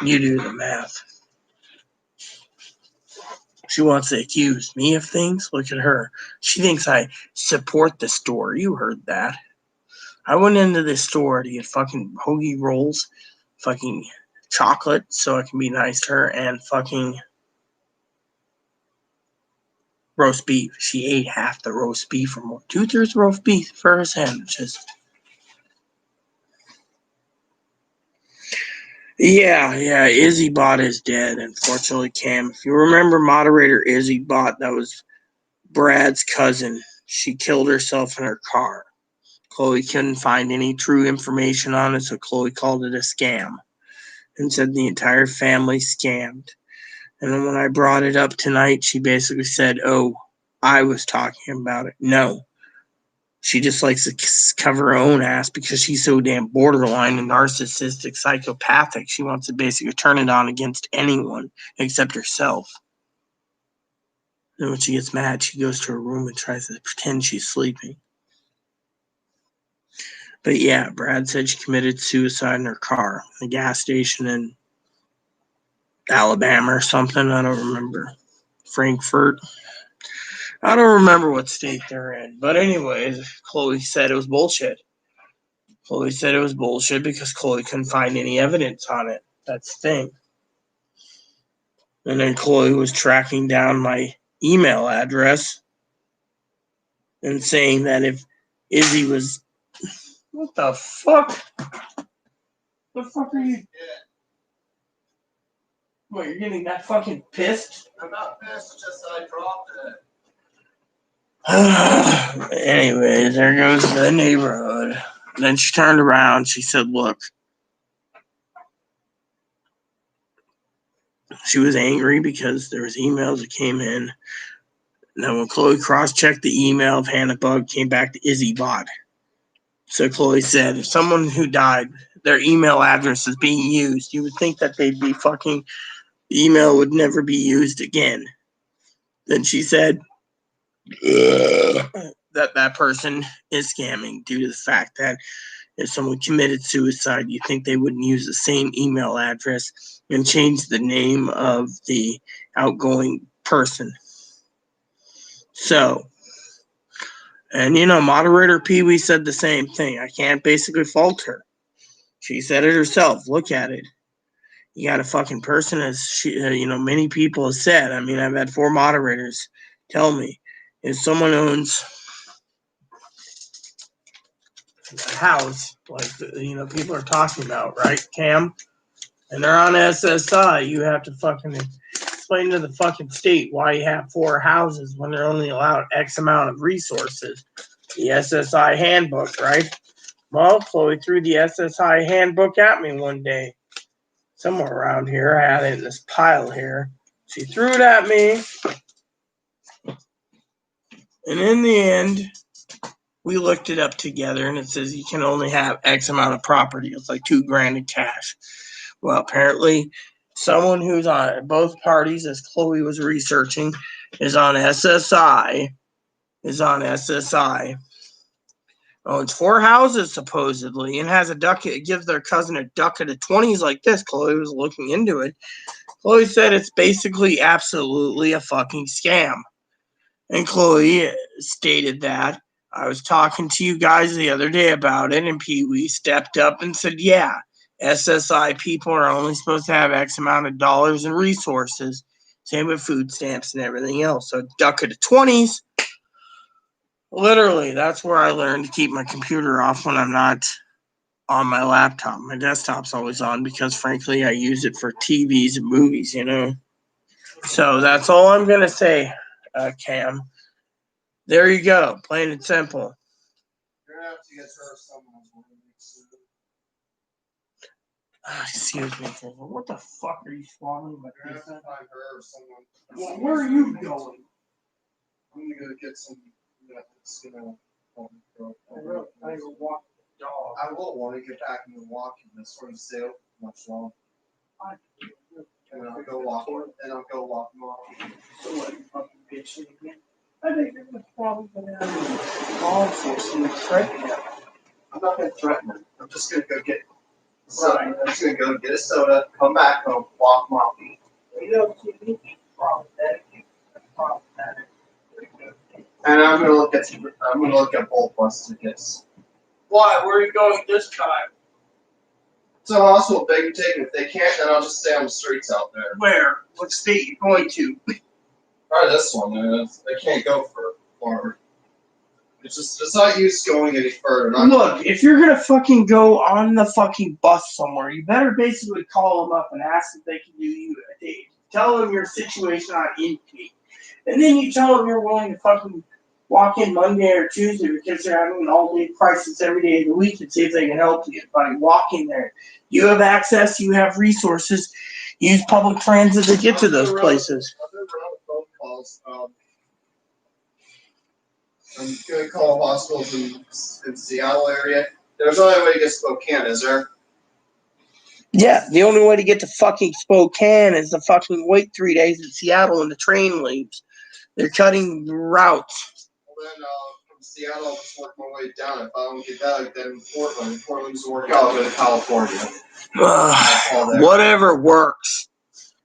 You do the math. She wants to accuse me of things. Look at her. She thinks I support the store. You heard that. I went into this store to get fucking hoagie rolls, fucking chocolate so I can be nice to her, and fucking roast beef. She ate half the roast beef or more. 2/3 roast beef for her sandwiches. Yeah, Izzy Bot is dead, unfortunately, Cam. If you remember moderator Izzy Bot, that was Brad's cousin. She killed herself in her car. Chloe couldn't find any true information on it, so Chloe called it a scam and said the entire family scammed. And then when I brought it up tonight, she basically said, oh, I was talking about it. No. She just likes to cover her own ass because she's so damn borderline and narcissistic, psychopathic. She wants to basically turn it on against anyone except herself. And when she gets mad, she goes to her room and tries to pretend she's sleeping. But yeah, Brad said she committed suicide in her car, in a gas station in Alabama or something. I don't remember. Frankfurt. I don't remember what state they're in. But anyways, Chloe said it was bullshit. Chloe said it was bullshit because Chloe couldn't find any evidence on it. That's the thing. And then Chloe was tracking down my email address and saying that if Izzy was... What the fuck? The fuck are you... What, you're getting that fucking pissed? I'm not pissed, it's just that I dropped it. Anyways, there goes the neighborhood. Then she turned around. She said, look. She was angry because there was emails that came in. And then when Chloe cross-checked the email of Hannah Bug, came back to Izzy Bot. So Chloe said, if someone who died, their email address is being used, you would think that they'd be the email would never be used again. Then she said, that person is scamming due to the fact that if someone committed suicide, you think they wouldn't use the same email address and change the name of the outgoing person. So, and moderator Pee Wee said the same thing. I can't basically fault her. She said it herself. Look at it. You got a fucking person, as many people have said. I mean, I've had 4 moderators tell me if someone owns a house, like people are talking about, right, Cam? And they're on SSI, you have to fucking explain to the fucking state why you have 4 houses when they're only allowed X amount of resources. The SSI handbook, right? Well, Chloe threw the SSI handbook at me one day. Somewhere around here. I had it in this pile here. She threw it at me. And in the end, we looked it up together, and it says you can only have X amount of property. It's like $2,000 in cash. Well, apparently, someone who's on both parties, as Chloe was researching, is on SSI. Owns 4 houses supposedly, and has a duck. It gives their cousin a ducat of 20s like this. Chloe was looking into it. Chloe said it's basically absolutely a fucking scam. And Chloe stated that. I was talking to you guys the other day about it, and Pee Wee stepped up and said, yeah, SSI people are only supposed to have X amount of dollars and resources. Same with food stamps and everything else. So ducat of 20s. Literally, that's where I learned to keep my computer off when I'm not on my laptop. My desktop's always on because, frankly, I use it for TVs and movies, So that's all I'm going to say, Cam. There you go. Plain and simple. You're going to have to get her someone. Excuse me. What the fuck are you swallowing? You're going to have to find her or someone. Well, where are you going? I'm going to go get some. That's going to I go walk the dog. I will want to get back into walking. This sort of stay open much longer. And I'll go walk. And I'll go walk more. So what, you fucking bitching again? I think you're probably going to have law enforcement threatening him. I'm not going to threaten him. I'm just going to go get soda. I'm just going to go get a soda, come back home, walk my feet. You don't see me problematic. And I'm going to look at both bus tickets. Why? Where are you going this time? To a hospital, beg and take. If they can't, then I'll just stay on the streets out there. Where? What state you going to? Probably this one, man. I can't go far. It's not use going any further. Look, if you're gonna fucking go on the fucking bus somewhere, you better basically call them up and ask if they can do you a date. Tell them your situation on intake. And then you tell them you're willing to fucking walk in Monday or Tuesday because they're having an all-day crisis every day of the week and see if they can help you by walking there. You have access, you have resources. Use public transit to get to those places. I've been around with phone calls. I'm going to call hospitals in Seattle area. There's only a way to get Spokane, is there? Yeah, the only way to get to fucking Spokane is to fucking wait 3 days in Seattle and the train leaves. They're cutting routes. Well, then from Seattle, I'll just work my way down. If I don't get that, then Portland. Portland's the work. I'll go to California. Whatever works.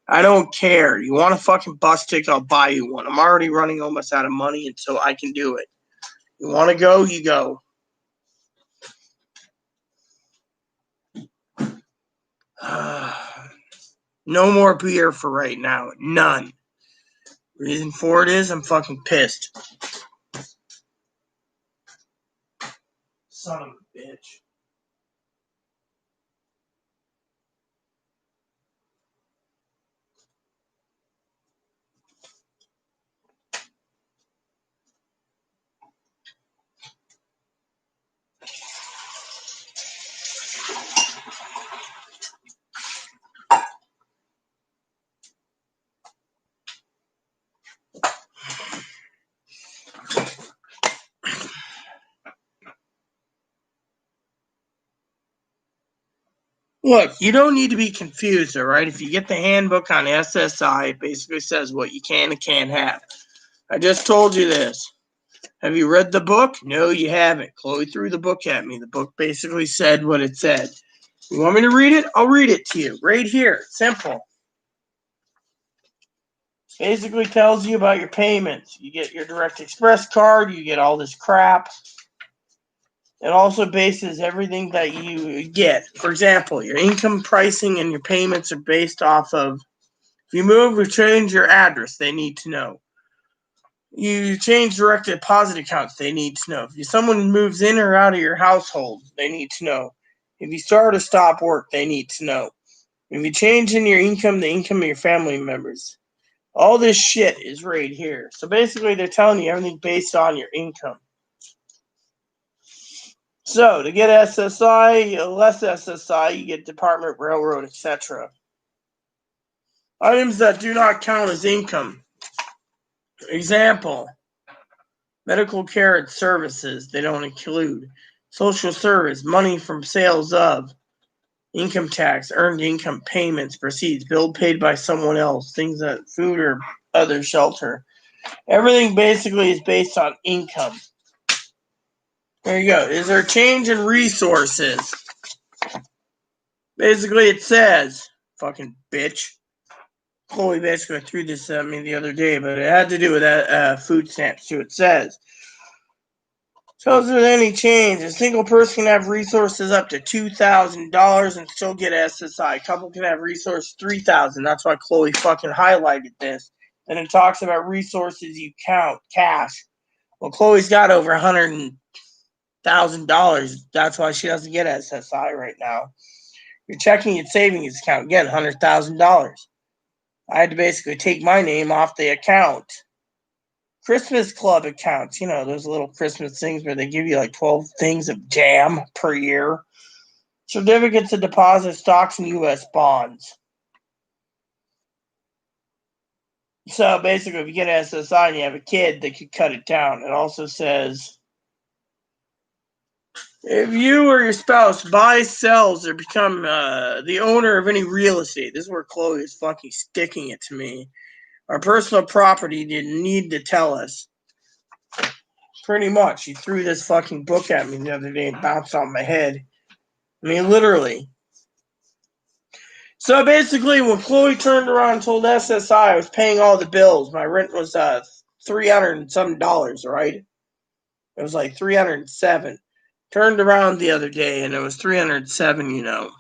I don't care. You want a fucking bus ticket, I'll buy you one. I'm already running almost out of money, and so I can do it. You want to go, you go. No more beer for right now. None. Reason for it is I'm fucking pissed. Son of a bitch. Look, you don't need to be confused, all right? If you get the handbook on SSI, it basically says what you can and can't have. I just told you this. Have you read the book? No, you haven't. Chloe threw the book at me. The book basically said what it said. You want me to read it? I'll read it to you. Right here. Simple. Basically tells you about your payments. You get your Direct Express card. You get all this crap. It also bases everything that you get. For example, your income pricing and your payments are based off of, if you move or change your address, they need to know. You change direct deposit accounts, they need to know. If someone moves in or out of your household, they need to know. If you start or stop work, they need to know. If you change in your income, the income of your family members. All this shit is right here. So basically, they're telling you everything based on your income. So to get SSI, less SSI, you get department, railroad, etc. Items that do not count as income. Example, medical care and services, they don't include. Social service, money from sales of. Income tax, earned income, payments, proceeds, bill paid by someone else, things that food or other shelter. Everything basically is based on income. There you go. Is there a change in resources? Basically, it says, fucking bitch. Chloe basically threw this at me the other day, but it had to do with that food stamps too. It says, so if there's any change, a single person can have resources up to $2,000 and still get SSI. A couple can have resources $3,000. That's why Chloe fucking highlighted this. And it talks about resources you count, cash. Well, Chloe's got over $100,000. That's why she doesn't get SSI right now. Your checking and savings account, again, $100,000. I had to basically take my name off the account. Christmas club accounts, you know, those little Christmas things where they give you like 12 things of jam per year. Certificates of deposit, stocks, and U.S. bonds. So basically, if you get an SSI and you have a kid, they could cut it down. It also says, if you or your spouse buys, sells, or become the owner of any real estate, this is where Chloe is fucking sticking it to me. Our personal property didn't need to tell us. Pretty much. She threw this fucking book at me the other day and bounced on my head. I mean, literally. So basically, when Chloe turned around and told SSI I was paying all the bills, my rent was $300 and some dollars, right? It was like 307. Turned around the other day and it was 307, you know.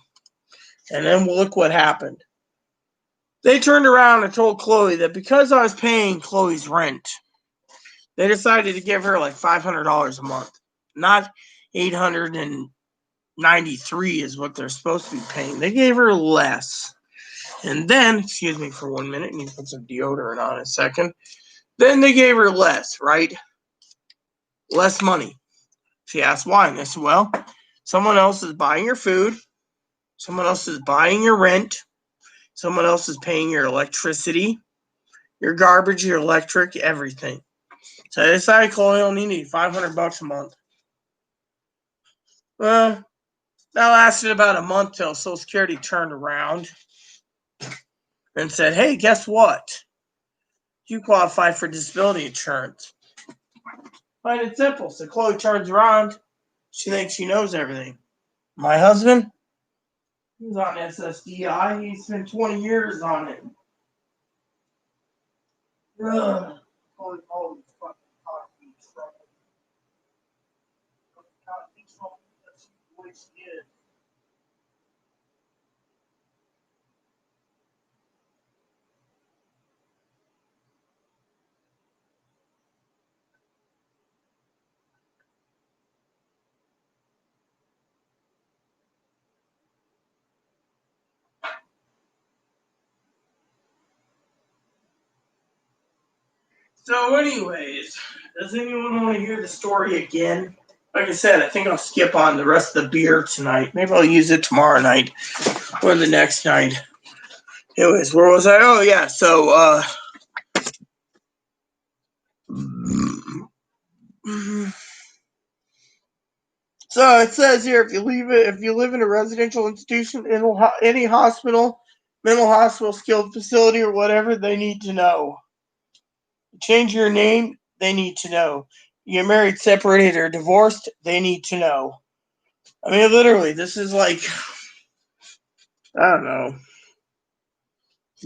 And then look what happened. They turned around and told Chloe that because I was paying Chloe's rent, they decided to give her like $500 a month. Not $893 is what they're supposed to be paying. They gave her less. And then, excuse me for 1 minute, I need to put some deodorant on a second. Then they gave her less, right? Less money. She asked why, and I said, well, someone else is buying your food. Someone else is buying your rent. Someone else is paying your electricity, your garbage, your electric, everything. So I decided Chloe only needed $500 a month. Well, that lasted about a month till Social Security turned around and said, hey, guess what? You qualify for disability insurance. Plain and simple. So Chloe turns around. She thinks she knows everything. My husband, he's on SSDI. He spent 20 years on it. Ugh. Chloe always fucking caught me in trouble. Caught me in trouble. That's the way she is. So, anyways, does anyone want to hear the story again? Like I said, I think I'll skip on the rest of the beer tonight. Maybe I'll use it tomorrow night or the next night. Anyways, where was I? Oh, yeah. So, so it says here, if you live in a residential institution, any hospital, mental hospital, skilled facility, or whatever, they need to know. Change your name, they need to know. you get married, separated, or divorced, they need to know. I mean, literally, this is like, I don't know.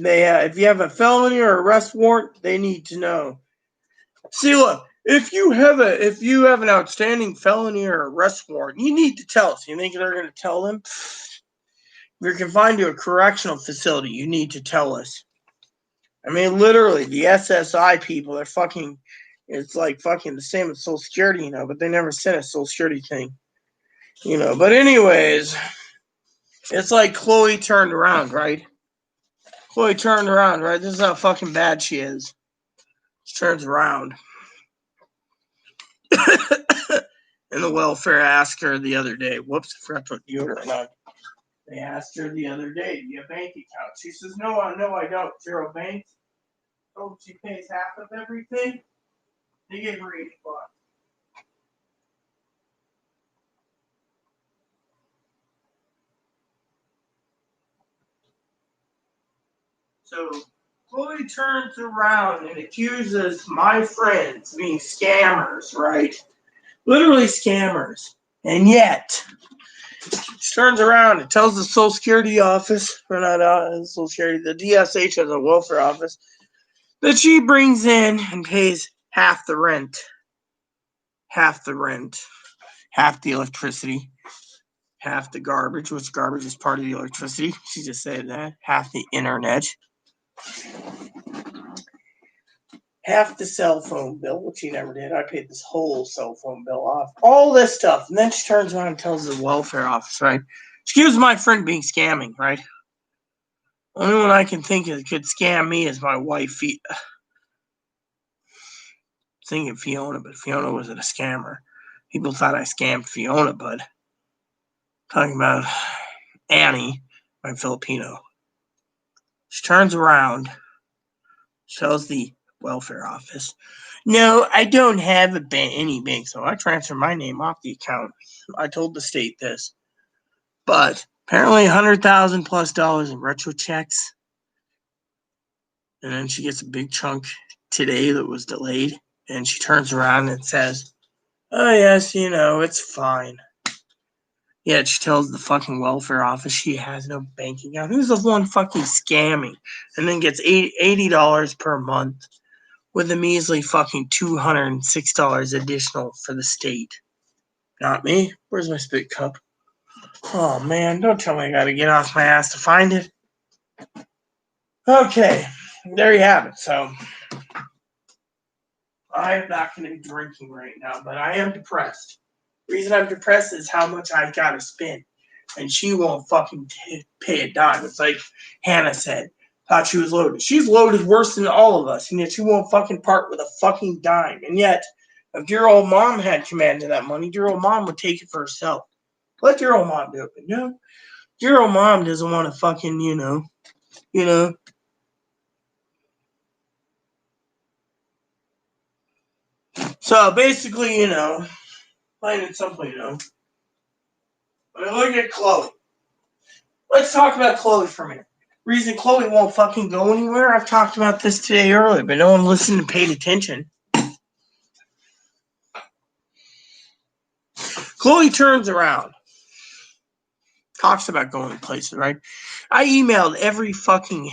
If you have a felony or arrest warrant, they need to know. See, look, if you have an outstanding felony or arrest warrant, you need to tell us. You think they're going to tell them? If you're confined to a correctional facility, you need to tell us. I mean, literally, the SSI people, they're fucking, it's like fucking the same as Social Security, but they never sent a Social Security thing, But anyways, it's like Chloe turned around, right? Chloe turned around, right? This is how fucking bad she is. She turns around. And the welfare asked her the other day, whoops, I forgot to put deodorant on. They asked her the other day, do you have a bank account? She says, no, I don't. Zero banks. Oh, she pays half of everything. They give her $80. So Chloe turns around and accuses my friends of being scammers, right? Literally scammers. And yet, she turns around and tells the Social Security office, or not Social Security, the DSH as a welfare office, that she brings in and pays half the rent, half the electricity, half the garbage, which garbage is part of the electricity. She just said that. Half the internet. Half the cell phone bill, which she never did. I paid this whole cell phone bill off. All this stuff. And then she turns around and tells the welfare office, right? Excuse my friend being scamming, right? Only one I can think of that could scam me is my wife. Thinking Fiona, but Fiona wasn't a scammer. People thought I scammed Fiona, but talking about Annie, my Filipino. She turns around, tells the welfare office, no, I don't have any bank, so I transfer my name off the account. I told the state this. But apparently $100,000+ in retro checks. And then she gets a big chunk today that was delayed. And she turns around and says, oh, yes, it's fine. Yet she tells the fucking welfare office she has no bank account. Who's the one fucking scamming? And then gets $80 per month with a measly fucking $206 additional for the state. Not me. Where's my spit cup? Oh, man, don't tell me I gotta get off my ass to find it. Okay, there you have it. So, I'm not going to be drinking right now, but I am depressed. The reason I'm depressed is how much I gotta spend. And she won't fucking pay a dime. It's like Hannah said. Thought she was loaded. She's loaded worse than all of us, and yet she won't fucking part with a fucking dime. And yet, if dear old mom had command of that money, dear old mom would take it for herself. Let dear old mom do it. But no, dear old mom doesn't want to fucking, So basically, plain and simple, But look at Chloe. Let's talk about Chloe for a minute. Reason Chloe won't fucking go anywhere, I've talked about this today earlier, but no one listened and paid attention. Chloe turns around. Talks about going places, right? I emailed every fucking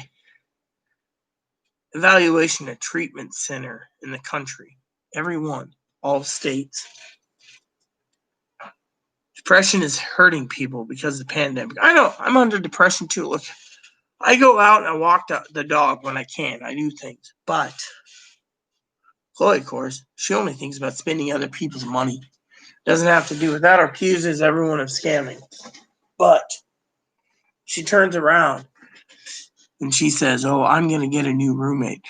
evaluation and treatment center in the country. Every one. All states. Depression is hurting people because of the pandemic. I know. I'm under depression too. Look, I go out and I walk the dog when I can. I do things. But Chloe, of course, she only thinks about spending other people's money. Doesn't have to do with that or accuses everyone of scamming. But she turns around and she says, oh, I'm going to get a new roommate.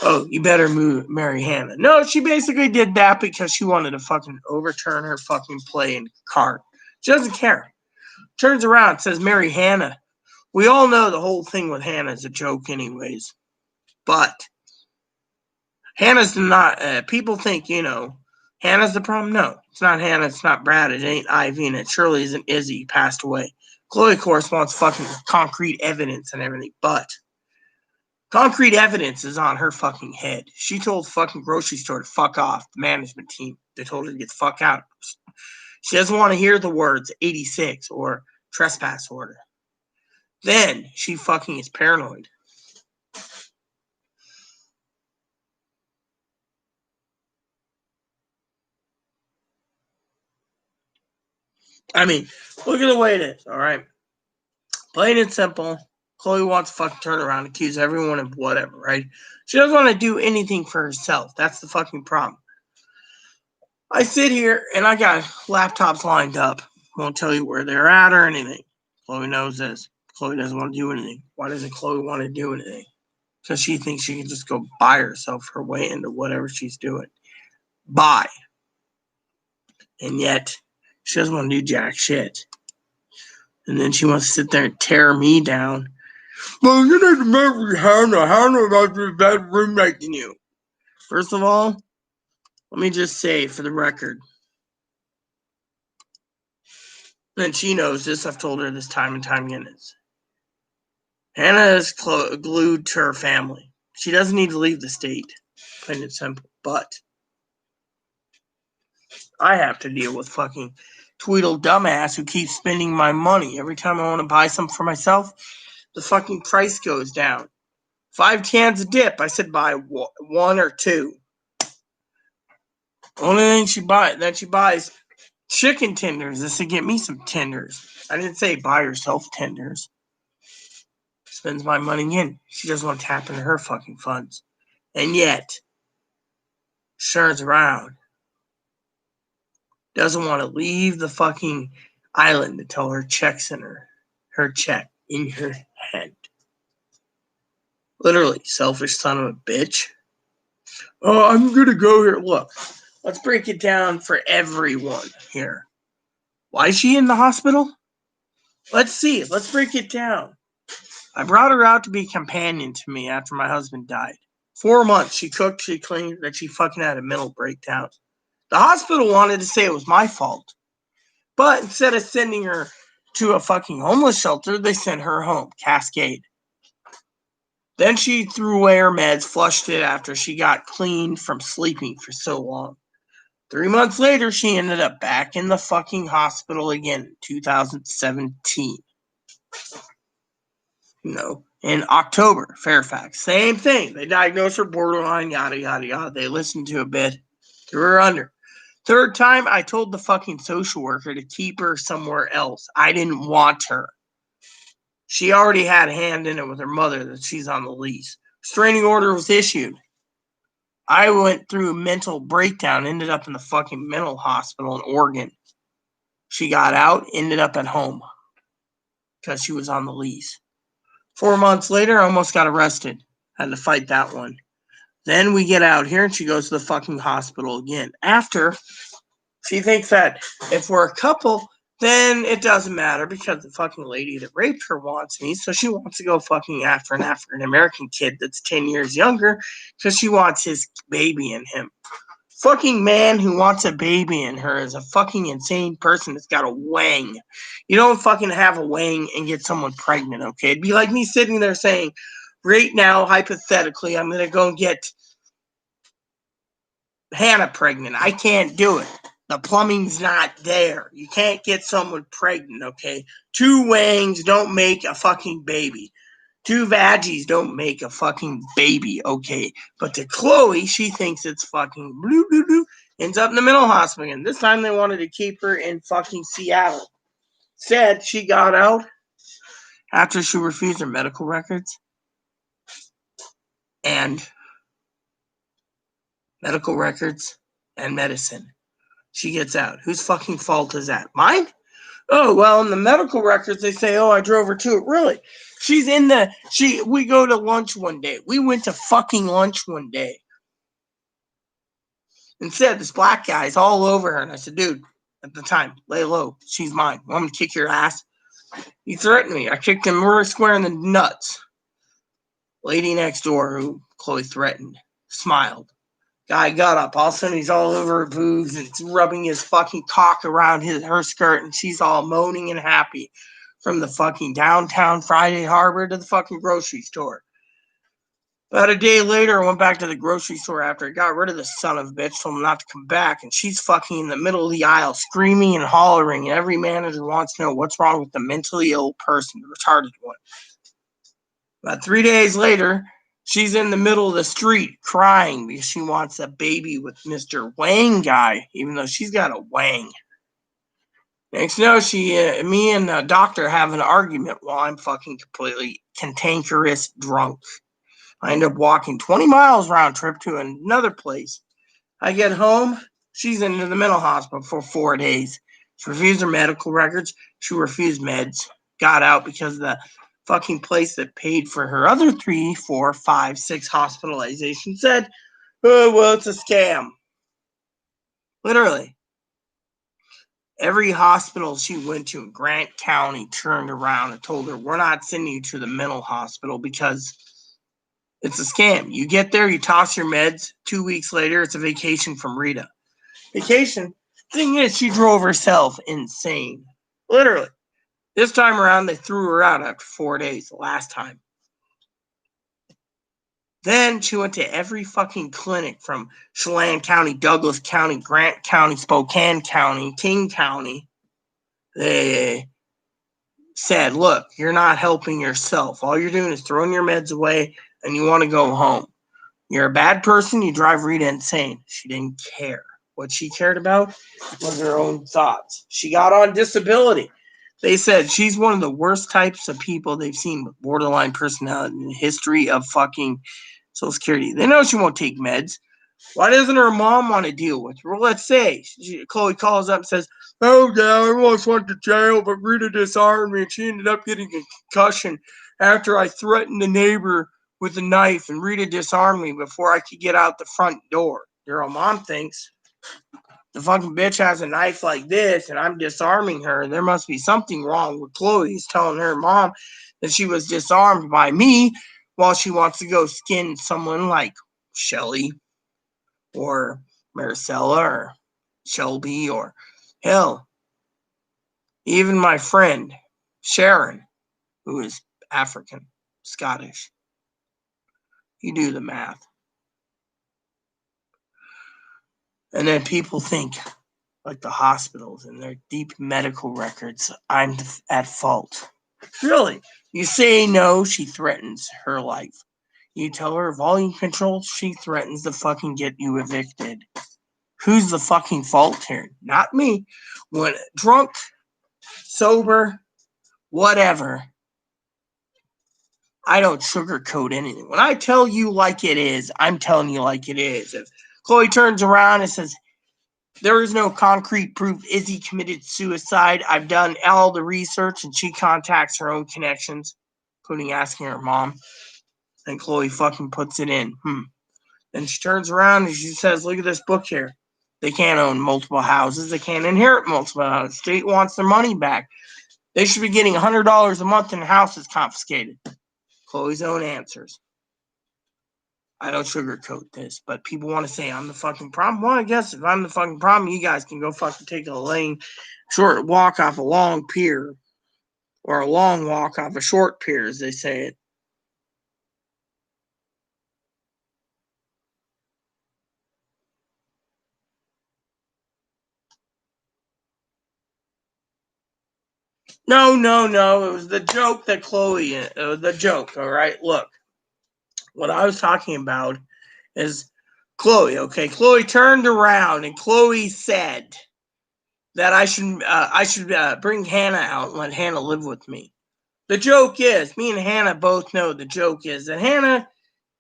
Oh, you better marry Hannah. No, she basically did that because she wanted to fucking overturn her fucking play in card. She doesn't care. Turns around, says, marry Hannah. We all know the whole thing with Hannah is a joke anyways. But Hannah's not, people think, Hannah's the problem. No, it's not Hannah. It's not Brad. It ain't Ivy. And it surely isn't Izzy. He passed away. Chloe, of course, wants fucking concrete evidence and everything. But concrete evidence is on her fucking head. She told fucking grocery store to fuck off, the management team. They told her to get the fuck out. She doesn't want to hear the words 86 or trespass order. Then she fucking is paranoid. I mean, look at the way it is, all right? Plain and simple. Chloe wants to fucking turn around and accuse everyone of whatever, right? She doesn't want to do anything for herself. That's the fucking problem. I sit here and I got laptops lined up. Won't tell you where they're at or anything. Chloe knows this. Chloe doesn't want to do anything. Why doesn't Chloe want to do anything? Because she thinks she can just go buy herself her way into whatever she's doing. Buy. And yet, she doesn't want to do jack shit. And then she wants to sit there and tear me down. Well, you need to marry Hannah. Hannah about to be better roommate than you. First of all, let me just say for the record, and she knows this, I've told her this time and time again, Hannah is glued to her family. She doesn't need to leave the state, plain and simple. But I have to deal with fucking Tweedle dumbass who keeps spending my money. Every time I want to buy something for myself, the fucking price goes down. 5 cans of dip. I said buy 1 or 2. Only thing she buys chicken tenders. This to get me some tenders. I didn't say buy herself tenders. Spends my money again. She doesn't want to tap into her fucking funds. And yet, turns around. Doesn't want to leave the fucking island until her check's in her check in her hand. Literally, selfish son of a bitch. Oh, I'm going to go here. Look, let's break it down for everyone here. Why is she in the hospital? Let's see. Let's break it down. I brought her out to be a companion to me after my husband died. 4 months. She cooked, she cleaned, that she fucking had a mental breakdown. The hospital wanted to say it was my fault. But instead of sending her to a fucking homeless shelter, they sent her home, Cascade. Then she threw away her meds, flushed it after she got clean from sleeping for so long. 3 months later, she ended up back in the fucking hospital again in 2017. In October, Fairfax. Same thing. They diagnosed her borderline, yada, yada, yada. They listened to a bit, threw her under. 3rd time, I told the fucking social worker to keep her somewhere else. I didn't want her. She already had a hand in it with her mother that she's on the lease. Restraining order was issued. I went through a mental breakdown, ended up in the fucking mental hospital in Oregon. She got out, ended up at home because she was on the lease. 4 months later, I almost got arrested. Had to fight that one. Then we get out here and she goes to the fucking hospital again. After, she thinks that if we're a couple, then it doesn't matter because the fucking lady that raped her wants me. So she wants to go fucking after an African-American kid that's 10 years younger because she wants his baby in him. Fucking man who wants a baby in her is a fucking insane person that's got a wang. You don't fucking have a wang and get someone pregnant, okay? It'd be like me sitting there saying, right now, hypothetically, I'm going to go and get Hannah pregnant. I can't do it. The plumbing's not there. You can't get someone pregnant, okay? 2 wangs don't make a fucking baby. 2 vaggies don't make a fucking baby, okay? But to Chloe, she thinks it's fucking blue, blue, blue. Ends up in the mental hospital again. This time they wanted to keep her in fucking Seattle. Said she got out after she refused her medical records. And medical records and medicine. She gets out. Whose fucking fault is that? Mine? Oh, well, in the medical records, they say, I drove her to it. Really? We go to lunch one day. We went to fucking lunch one day. Instead, this black guy's all over her. And I said, dude, at the time, lay low. She's mine. Want me to kick your ass? He threatened me. I kicked him really square in the nuts. Lady next door, who Chloe threatened, smiled. Guy got up. All of a sudden, he's all over her boobs and rubbing his fucking cock around her skirt, and she's all moaning and happy from the fucking downtown Friday Harbor to the fucking grocery store. About a day later, I went back to the grocery store after I got rid of the son of a bitch, told him not to come back, and she's fucking in the middle of the aisle, screaming and hollering, and every manager wants to know what's wrong with the mentally ill person, the retarded one. About 3 days later, she's in the middle of the street crying because she wants a baby with Mr. Wang guy, even though she's got a Wang. Next you know, me and the doctor have an argument while I'm fucking completely cantankerous drunk. I end up walking 20 miles round trip to another place. I get home, she's in the mental hospital for 4 days. She refused her medical records. She refused meds. Got out because the fucking place that paid for her other 3, 4, 5, 6 hospitalizations said, oh, well, it's a scam. Literally. Every hospital she went to in Grant County turned around and told her, we're not sending you to the mental hospital because it's a scam. You get there, you toss your meds. 2 weeks later, it's a vacation from Rita. Vacation? Thing is, she drove herself insane. Literally. This time around, they threw her out after 4 days, the last time. Then she went to every fucking clinic from Chelan County, Douglas County, Grant County, Spokane County, King County. They said, look, you're not helping yourself. All you're doing is throwing your meds away and you want to go home. You're a bad person. You drive Rita insane. She didn't care. What she cared about was her own thoughts. She got on disability. They said she's one of the worst types of people they've seen with borderline personality in the history of fucking Social Security. They know she won't take meds. Why doesn't her mom want to deal with her? Well, let's say Chloe calls up and says, oh, Dad, I almost went to jail, but Rita disarmed me and she ended up getting a concussion after I threatened the neighbor with a knife and Rita disarmed me before I could get out the front door. Your mom thinks the fucking bitch has a knife like this and I'm disarming her. There must be something wrong with Chloe. He's telling her mom that she was disarmed by me while she wants to go skin someone like Shelly or Maricela or Shelby or hell, even my friend Sharon, who is African, Scottish. You do the math. And then people think, like the hospitals and their deep medical records, I'm at fault. Really? You say no, she threatens her life. You tell her volume control, she threatens to fucking get you evicted. Who's the fucking fault here? Not me. When drunk, sober, whatever, I don't sugarcoat anything. When I tell you like it is, I'm telling you like it is. If Chloe turns around and says, there is no concrete proof Izzy committed suicide, I've done all the research, and she contacts her own connections, including asking her mom, and Chloe fucking puts it in. Then she turns around and she says, look at this book here. They can't own multiple houses. They can't inherit multiple houses. The state wants their money back. They should be getting $100 a month and the house is confiscated. Chloe's own answers. I don't sugarcoat this, but people want to say I'm the fucking problem. Well, I guess if I'm the fucking problem, you guys can go fucking take a short walk off a long pier, or a long walk off a short pier, as they say it. No. It was the joke that the joke, all right? Look, what I was talking about is Chloe, okay? Chloe turned around and Chloe said that I should bring Hannah out and let Hannah live with me. The joke is, me and Hannah both know the joke is that Hannah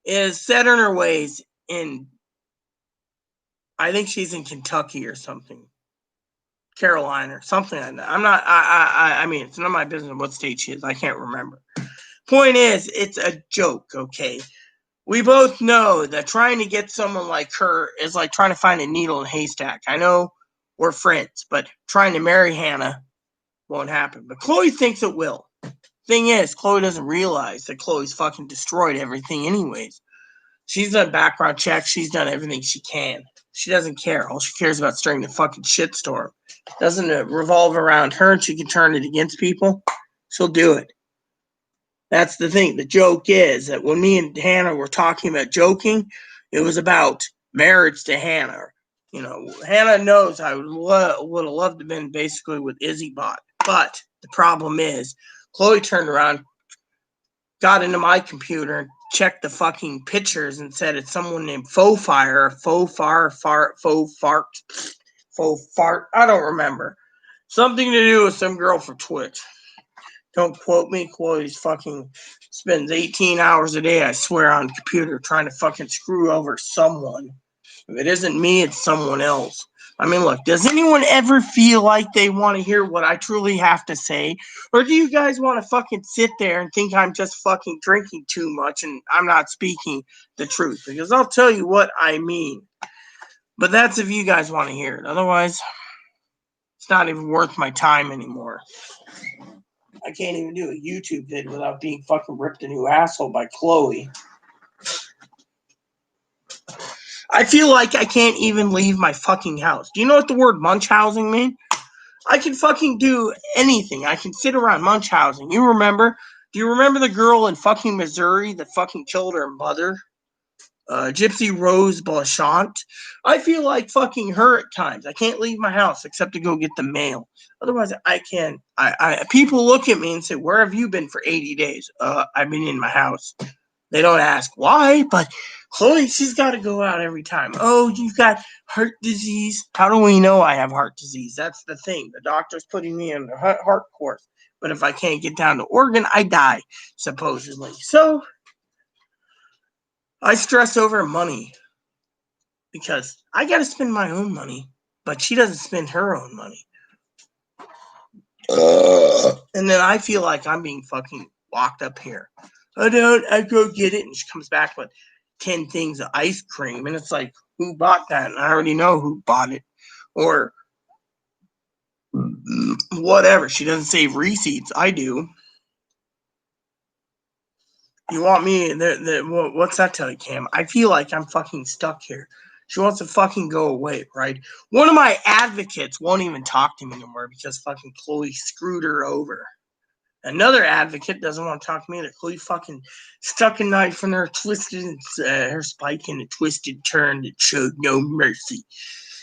is set in her ways in, I think she's in Kentucky or something. Carolina or something like that. I mean, it's none of my business what state she is. I can't remember. Point is, it's a joke, okay? We both know that trying to get someone like her is like trying to find a needle in a haystack. I know we're friends, but trying to marry Hannah won't happen. But Chloe thinks it will. Thing is, Chloe doesn't realize that Chloe's fucking destroyed everything anyways. She's done background checks. She's done everything she can. She doesn't care. All she cares about is starting the fucking shitstorm. Doesn't it revolve around her and she can turn it against people? She'll do it. That's the thing. The joke is that when me and Hannah were talking about joking, it was about marriage to Hannah. You know, Hannah knows I would have loved to have been basically with Izzy Bot. But the problem is, Chloe turned around, got into my computer, and checked the fucking pictures and said it's someone named Faux Fire, Faux Fart. I don't remember. Something to do with some girl from Twitch. Don't quote me. Chloe's fucking spends 18 hours a day, I swear, on the computer trying to fucking screw over someone. If it isn't me, it's someone else. I mean, look, does anyone ever feel like they want to hear what I truly have to say? Or do you guys want to fucking sit there and think I'm just fucking drinking too much and I'm not speaking the truth? Because I'll tell you what I mean. But that's if you guys want to hear it. Otherwise, it's not even worth my time anymore. I can't even do a YouTube vid without being fucking ripped a new asshole by Chloe. I feel like I can't even leave my fucking house. Do you know what the word munchhousing means? I can fucking do anything. I can sit around munchhousing. Do you remember the girl in fucking Missouri that fucking killed her mother? Gypsy Rose Blachant. I feel like fucking her at times. I can't leave my house except to go get the mail. Otherwise, I can. People look at me and say, "Where have you been for 80 days?" I've been in my house. They don't ask why, but Chloe, she's got to go out every time. Oh, you've got heart disease. How do we know I have heart disease? That's the thing. The doctor's putting me on the heart course. But if I can't get down to Oregon, I die, supposedly. So I stress over money because I got to spend my own money, but she doesn't spend her own money. And then I feel like I'm being fucking locked up here. I go get it. And she comes back with 10 things of ice cream. And it's like, who bought that? And I already know who bought it. Or whatever. She doesn't save receipts. I do. You want me? What's that tell you, Cam? I feel like I'm fucking stuck here. She wants to fucking go away, right? One of my advocates won't even talk to me anymore because fucking Chloe screwed her over. Another advocate doesn't want to talk to me. Chloe fucking stuck a knife in her, twisted her spike in a twisted turn that showed no mercy.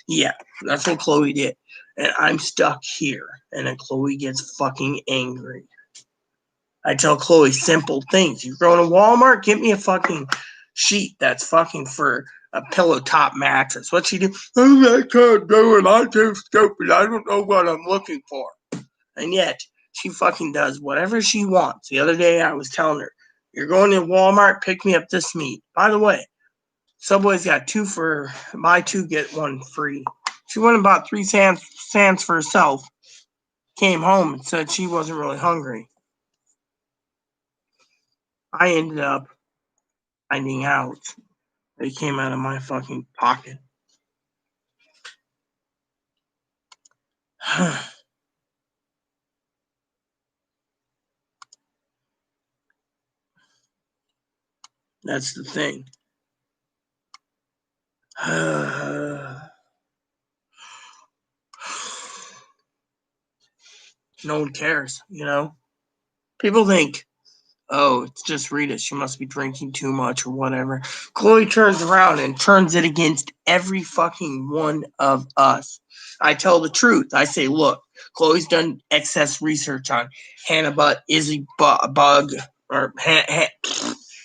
Yeah, that's what Chloe did. And I'm stuck here. And then Chloe gets fucking angry. I tell Chloe simple things. You're going to Walmart, get me a fucking sheet that's fucking for a pillow top mattress. What's she do? Oh, I can't do it. I'm too stupid. I don't know what I'm looking for. And yet, she fucking does whatever she wants. The other day, I was telling her, you're going to Walmart, pick me up this meat. By the way, Subway's got buy two, get one free. She went and bought 3 sands for herself, came home and said she wasn't really hungry. I ended up finding out that it came out of my fucking pocket. That's the thing. No one cares, you know? People think, oh, it's just Rita. She must be drinking too much or whatever. Chloe turns around and turns it against every fucking one of us. I tell the truth. I say, look, Chloe's done excess research on Hannah Butt, Izzy Bug, or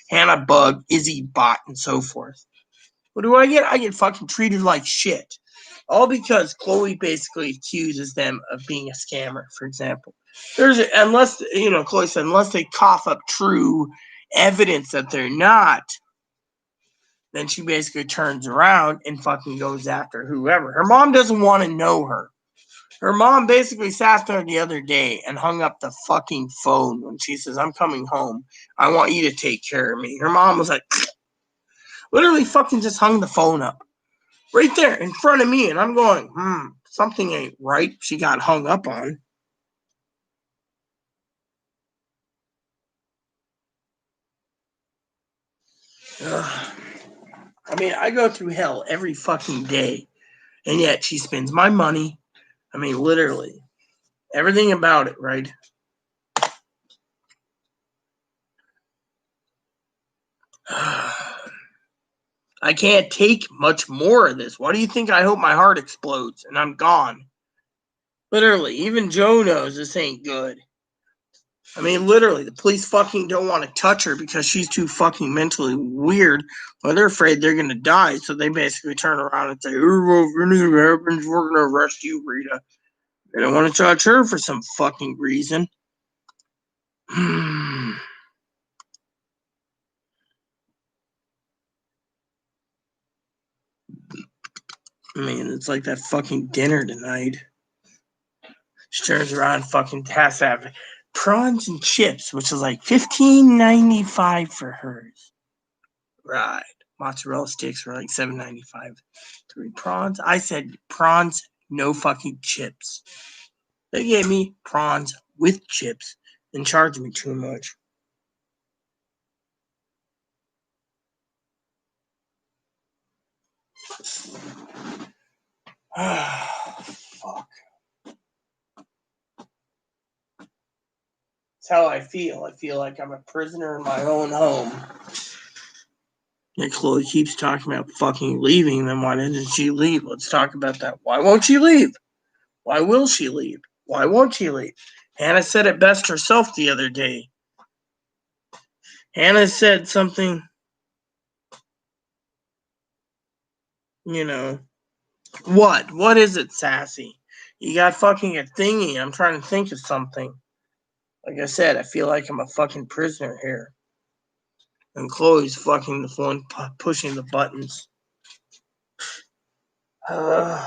Hannah Bug, Izzy Bot, and so forth. What do I get? I get fucking treated like shit. All because Chloe basically accuses them of being a scammer, for example. Chloe said, unless they cough up true evidence that they're not, then she basically turns around and fucking goes after whoever. Her mom doesn't want to know her. Her mom basically sat there the other day and hung up the fucking phone when she says, I'm coming home. I want you to take care of me. Her mom was like, literally fucking just hung the phone up. Right there in front of me. And I'm going, something ain't right. She got hung up on. I mean, I go through hell every fucking day. And yet she spends my money. I mean, literally. Everything about it, right? I can't take much more of this. Why do you think I hope my heart explodes and I'm gone? Literally, even Joe knows this ain't good. I mean, literally, the police fucking don't want to touch her because she's too fucking mentally weird. Well, they're afraid they're going to die, so they basically turn around and say, oh, if anything happens, we're going to arrest you, Rita. They don't want to touch her for some fucking reason. I mean, it's like that fucking dinner tonight. She turns around, fucking has to have prawns and chips, which is like $15.95 for hers. Right. Mozzarella sticks were like $7.95. 3 prawns. I said prawns, no fucking chips. They gave me prawns with chips and charged me too much. Fuck. That's how I feel. I feel like I'm a prisoner in my own home. And Chloe keeps talking about fucking leaving. Then why didn't she leave? Let's talk about that. Why won't she leave? Why will she leave? Why won't she leave? Hannah said it best herself the other day. Hannah said something, you know. What? What is it, Sassy? You got fucking a thingy. I'm trying to think of something. Like I said, I feel like I'm a fucking prisoner here. And Chloe's fucking the one pushing the buttons. How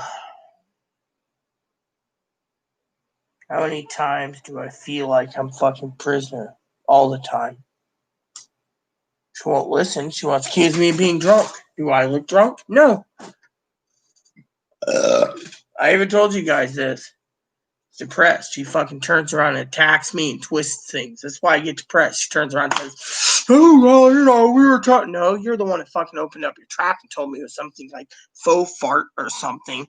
many times do I feel like I'm fucking prisoner? All the time. She won't listen. She wants to accuse me of being drunk. Do I look drunk? No. I even told you guys this. Depressed. She fucking turns around and attacks me and twists things. That's why I get depressed. She turns around and says, oh, well, you know, we were talking. No, you're the one that fucking opened up your trap and told me it was something like faux fart or something.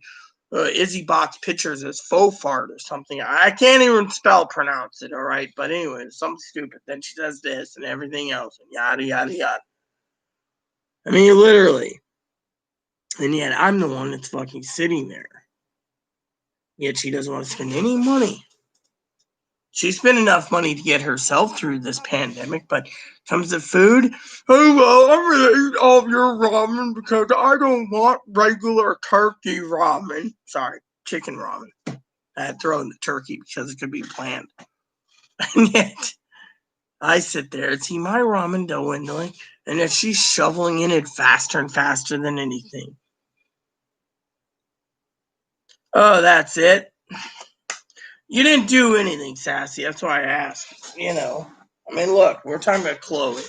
Izzy Bot's pictures as faux fart or something. I can't even pronounce it, all right? But anyway, it's something stupid. Then she does this and everything else and yada, yada, yada. I mean, literally. And yet I'm the one that's fucking sitting there. Yet she doesn't want to spend any money. She spent enough money to get herself through this pandemic, but comes to food, oh, well, I'm going to eat all of your ramen because I don't want regular turkey ramen. Sorry, chicken ramen. I had thrown the turkey because it could be planned. And yet, I sit there and see my ramen dwindling, and yet she's shoveling in it faster and faster than anything. Oh, that's it? You didn't do anything, Sassy. That's why I asked. You know. I mean, look, we're talking about Chloe.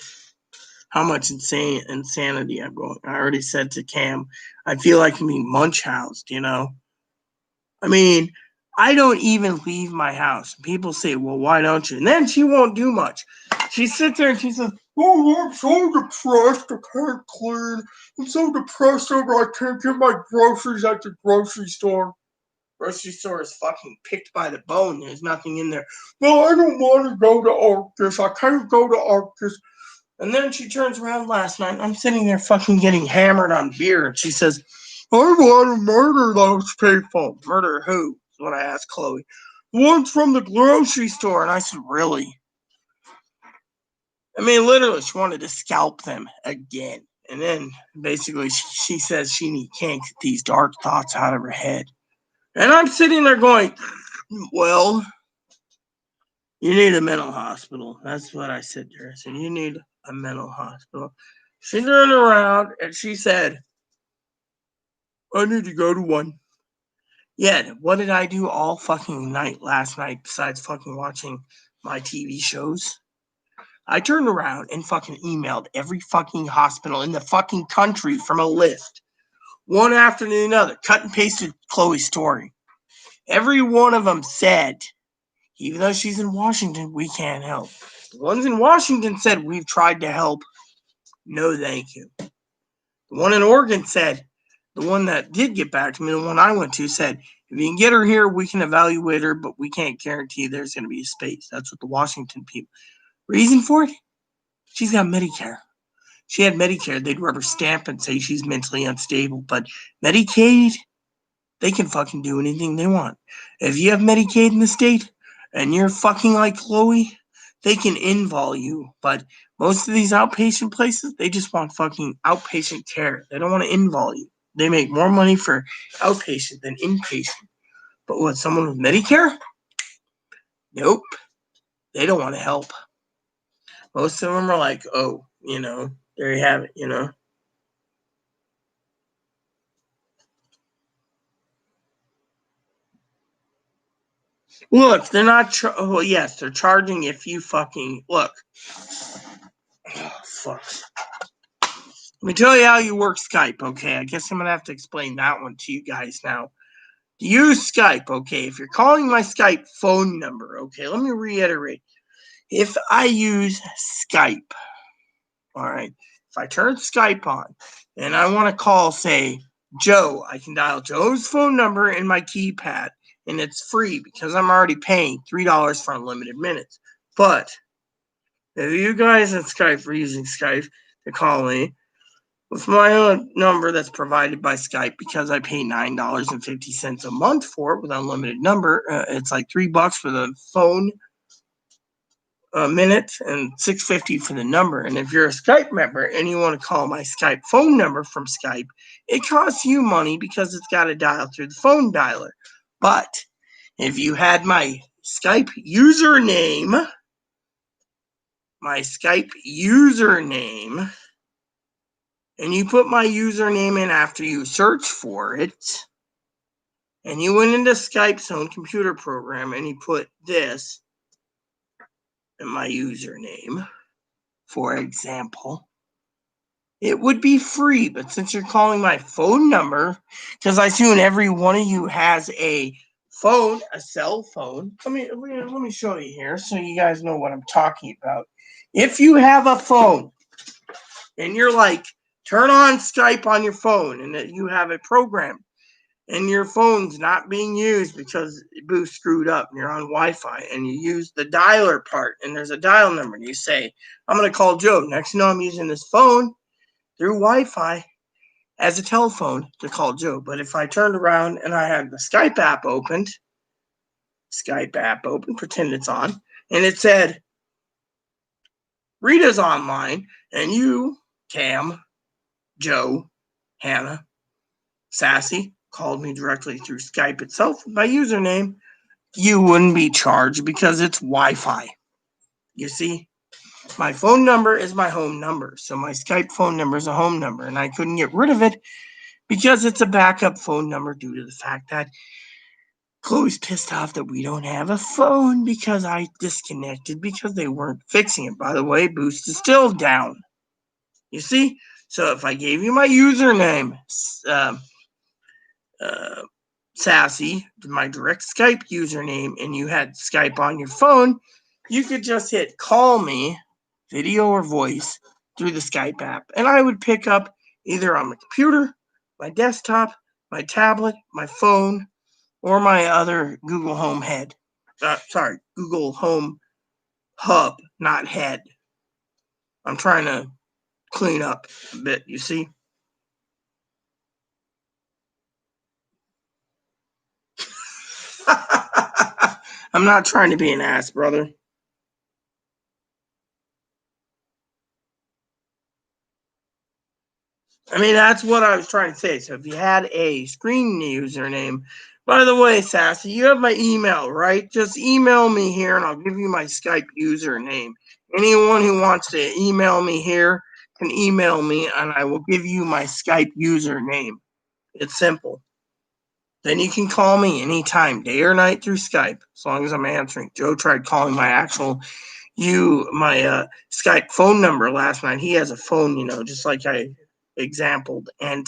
How much insanity I'm going. I already said to Cam, I feel like I'm being munch housed, you know? I mean, I don't even leave my house. People say, well, why don't you? And then she won't do much. She sits there and she says, oh, I'm so depressed. I can't clean. I'm so depressed over I can't get my groceries at the grocery store. Grocery store is fucking picked by the bone. There's nothing in there. Well, I don't want to go to Arcus. I can't go to Arcus. And then she turns around last night. I'm sitting there fucking getting hammered on beer. And she says, I want to murder those people. Murder who? Is what I asked Chloe. The ones from the grocery store. And I said, really? I mean, literally, she wanted to scalp them again. And then basically she says she can't get these dark thoughts out of her head. And I'm sitting there going, well, you need a mental hospital. That's what I said to her. I said, you need a mental hospital. She turned around and she said, I need to go to one. Yeah, what did I do all fucking night last night besides fucking watching my TV shows? I turned around and fucking emailed every fucking hospital in the fucking country from a list. One after another. Cut and pasted Chloe's story. Every one of them said, even though she's in Washington, we can't help. The ones in Washington said, we've tried to help. No, thank you. The one in Oregon said, the one that did get back to me, the one I went to, said, if you can get her here, we can evaluate her, but we can't guarantee there's going to be a space. That's what the Washington people. Reason for it? She's got Medicare. she had Medicare, they'd rubber stamp and say she's mentally unstable. But Medicaid, they can fucking do anything they want. If you have Medicaid in the state and you're fucking like Chloe, they can invol you. But most of these outpatient places, they just want fucking outpatient care. They don't want to invol you. They make more money for outpatient than inpatient. But what, someone with Medicare? Nope. They don't want to help. Most of them are like, oh, there you have it. Look, they're not, well, yes, they're charging if you fucking, look. Oh, fuck. Let me tell you how you work Skype, okay? I guess I'm going to have to explain that one to you guys now. To use Skype, okay? If you're calling my Skype phone number, okay? Let me reiterate. If I use Skype, all right? If I turn Skype on and I want to call, say, Joe, I can dial Joe's phone number in my keypad, and it's free because I'm already paying $3 for unlimited minutes. But if you guys in Skype are using Skype to call me, with my own number that's provided by Skype, because I pay $9.50 a month for it with unlimited number, it's like $3 for the phone minute and $6.50 for the number. And if you're a Skype member and you want to call my Skype phone number from Skype, it costs you money because it's got to dial through the phone dialer. But if you had my Skype username, and you put my username in after you search for it, and you went into Skype's own computer program and you put this in my username, for example, it would be free. But since you're calling my phone number, because I assume every one of you has a phone, a cell phone. Let me show you here so you guys know what I'm talking about. If you have a phone and you're like, turn on Skype on your phone, and that you have a program and your phone's not being used because Boost screwed up and you're on Wi-Fi, and you use the dialer part and there's a dial number and you say, I'm going to call Joe. Next you know, I'm using this phone through Wi-Fi as a telephone to call Joe. But if I turned around and I had the Skype app open, pretend it's on, and it said, Rita's online, and you, Cam, Joe, Hannah, Sassy, called me directly through Skype itself with my username, you wouldn't be charged because it's Wi-Fi. You see, my phone number is my home number, so my Skype phone number is a home number, and I couldn't get rid of it because it's a backup phone number due to the fact that Chloe's pissed off that we don't have a phone because I disconnected because they weren't fixing it. By the way, Boost is still down. You see? So if I gave you my username, Sassy, my direct Skype username, and you had Skype on your phone, you could just hit call me, video or voice, through the Skype app. And I would pick up either on my computer, my desktop, my tablet, my phone, or my other Google Home head. Google Home hub, not head. I'm trying to clean up a bit, you see? I'm not trying to be an ass, brother. I mean, that's what I was trying to say. So if you had a screen username, by the way, Sassy, you have my email, right? Just email me here and I'll give you my Skype username. Anyone who wants to email me here can email me and I will give you my Skype username. It's simple. Then you can call me anytime, day or night, through Skype, as long as I'm answering. Joe tried calling my Skype phone number last night. He has a phone, just like I exampled, and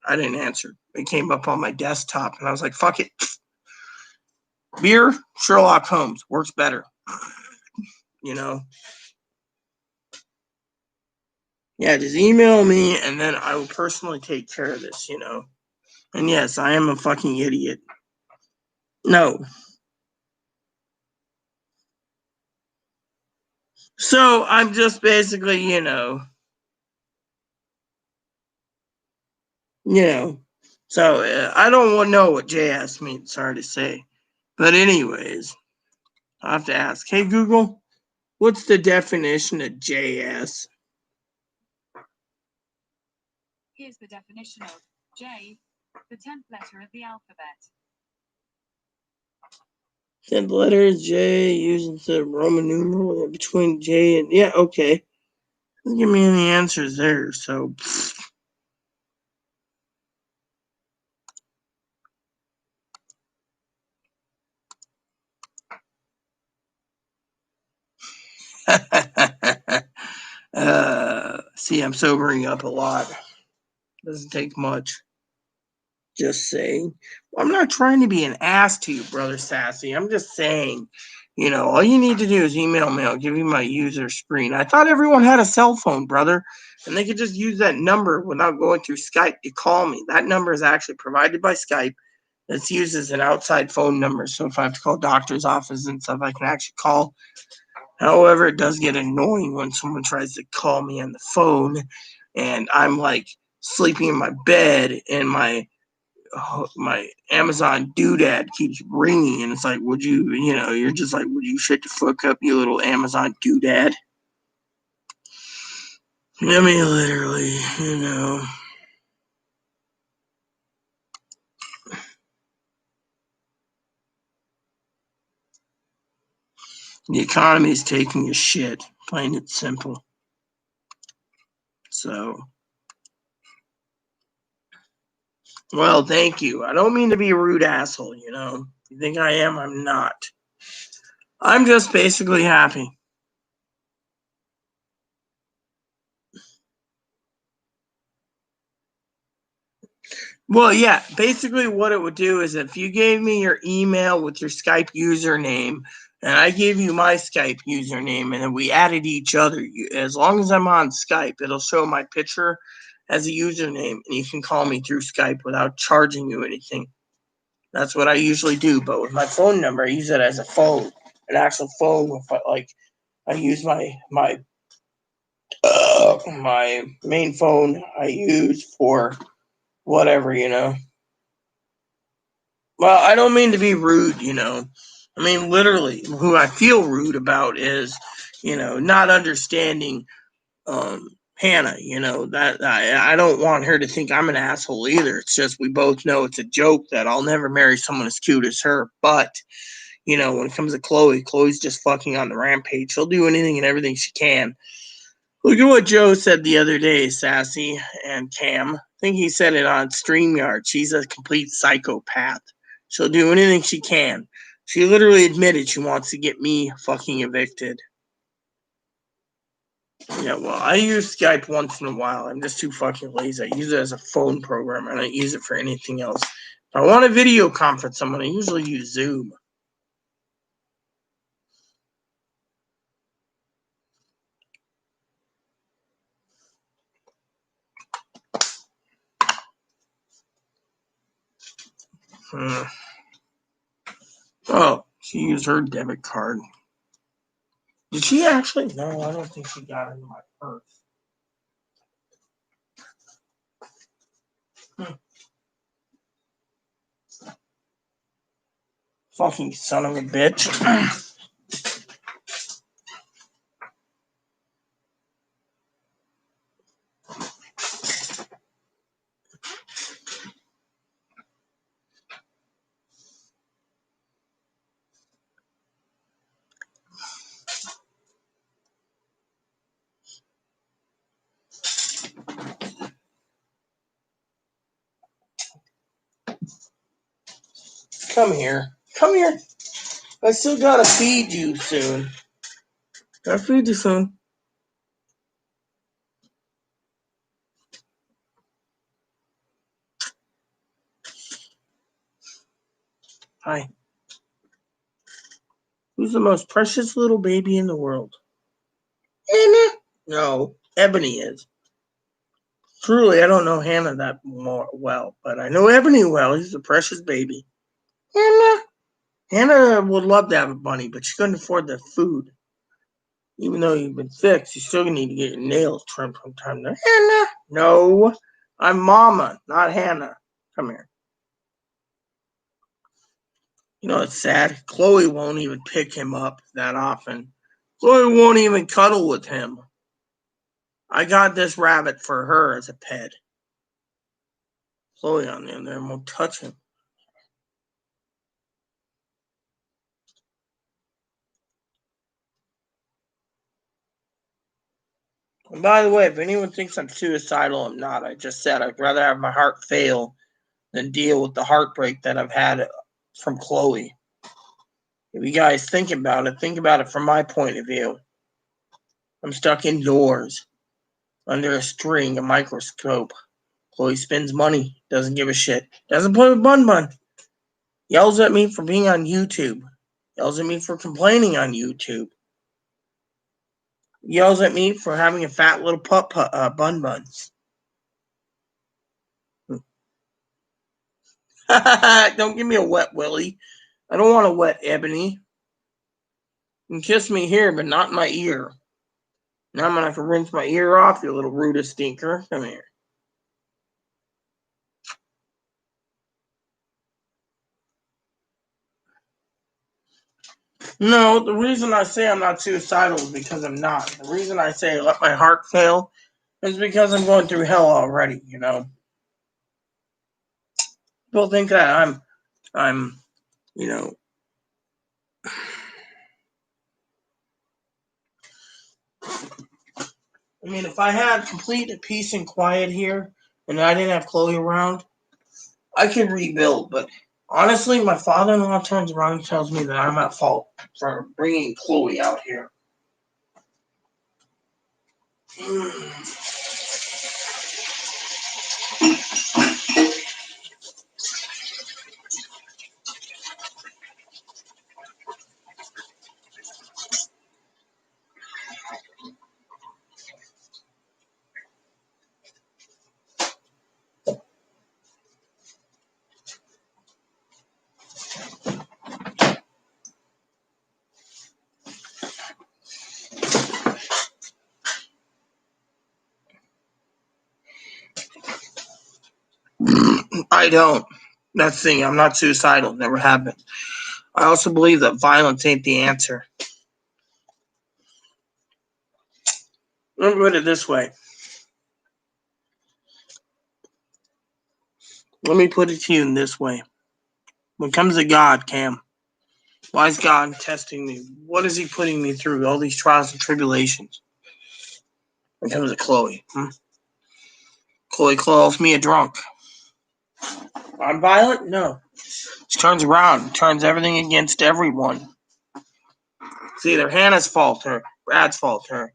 I didn't answer. It came up on my desktop, and I was like, fuck it. Beer, Sherlock Holmes, works better. Yeah, just email me, and then I will personally take care of this, And yes, I am a fucking idiot. No. So I'm just basically, So I don't know what JS means. Sorry to say. But anyways, I have to ask. Hey, Google, what's the definition of JS? Here's the definition of J, the 10th letter of the alphabet. 10th letter J, using the Roman numeral between J and... Yeah, okay. Doesn't give me any answers there, so... See, I'm sobering up a lot. Doesn't take much. Just saying. I'm not trying to be an ass to you, Brother Sassy. I'm just saying, all you need to do is email me. I'll give you my user screen. I thought everyone had a cell phone, brother, and they could just use that number without going through Skype to call me. That number is actually provided by Skype. It's used as an outside phone number. So if I have to call doctor's office and stuff, I can actually call. However, it does get annoying when someone tries to call me on the phone and I'm like sleeping in my bed and my Amazon doodad keeps ringing, and it's like, would you, you're just like, would you shut the fuck up, you little Amazon doodad? I mean, literally, The economy is taking a shit, plain and simple. So, well, thank you. I don't mean to be a rude asshole, If you think I am, I'm not. I'm just basically happy. Well, yeah, basically what it would do is if you gave me your email with your Skype username and I gave you my Skype username and then we added each other, as long as I'm on Skype, it'll show my picture as a username and you can call me through Skype without charging you anything. That's what I usually do. But with my phone number, I use it as a phone, an actual phone. I use my main phone I use for whatever, Well, I don't mean to be rude, I mean, literally, who I feel rude about is, not understanding Hannah, that I don't want her to think I'm an asshole either. It's just we both know it's a joke that I'll never marry someone as cute as her. But, when it comes to Chloe's just fucking on the rampage. She'll do anything and everything she can. Look at what Joe said the other day, Sassy and Cam. I think he said it on StreamYard. She's a complete psychopath. She'll do anything she can. She literally admitted she wants to get me fucking evicted. Yeah, well, I use Skype once in a while. I'm just too fucking lazy. I use it as a phone program. I don't use it for anything else. If I want a video conference someone, I usually use Zoom. Oh, she used her debit card. Did she actually? No, I don't think she got it in my purse. Fucking son of a bitch. Come here. Come here. I still gotta feed you soon. Gotta feed you soon. Hi. Who's the most precious little baby in the world? Hannah? No, Ebony is. Truly, I don't know Hannah that well, but I know Ebony well. He's a precious baby. Hannah would love to have a bunny, but she couldn't afford the food. Even though you've been fixed, you still need to get your nails trimmed from time to time. Hannah, no, I'm Mama, not Hannah. Come here. You know, it's sad. Chloe won't even pick him up that often. Chloe won't even cuddle with him. I got this rabbit for her as a pet. Chloe, on the other hand, won't touch him. And by the way, if anyone thinks I'm suicidal, I'm not. I just said I'd rather have my heart fail than deal with the heartbreak that I've had from Chloe. If you guys think about it from my point of view. I'm stuck indoors, under a string, a microscope. Chloe spends money, doesn't give a shit. Doesn't play with Bun Bun. Yells at me for being on YouTube. Yells at me for complaining on YouTube. Yells at me for having a fat little Bun Bun. Don't give me a wet willy. I don't want a wet Ebony. You can kiss me here, but not in my ear. Now I'm gonna have to rinse my ear off, you little Ruda stinker. Come here. No, the reason I say I'm not suicidal is because I'm not. The reason I say let my heart fail is because I'm going through hell already, you know. People think that I'm, you know, I mean, if I had complete peace and quiet here and I didn't have Chloe around, I could rebuild. But honestly, my father-in-law turns around and tells me that I'm at fault for bringing Chloe out here. I don't. That's the thing. I'm not suicidal. Never have been. I also believe that violence ain't the answer. Let me put it this way. Let me put it to you in this way. When it comes to God, Cam, why is God testing me? What is he putting me through? All these trials and tribulations. When it comes to Chloe. Chloe calls me a drunk. I'm violent? No. She turns around, turns everything against everyone. It's either Hannah's fault or Brad's fault or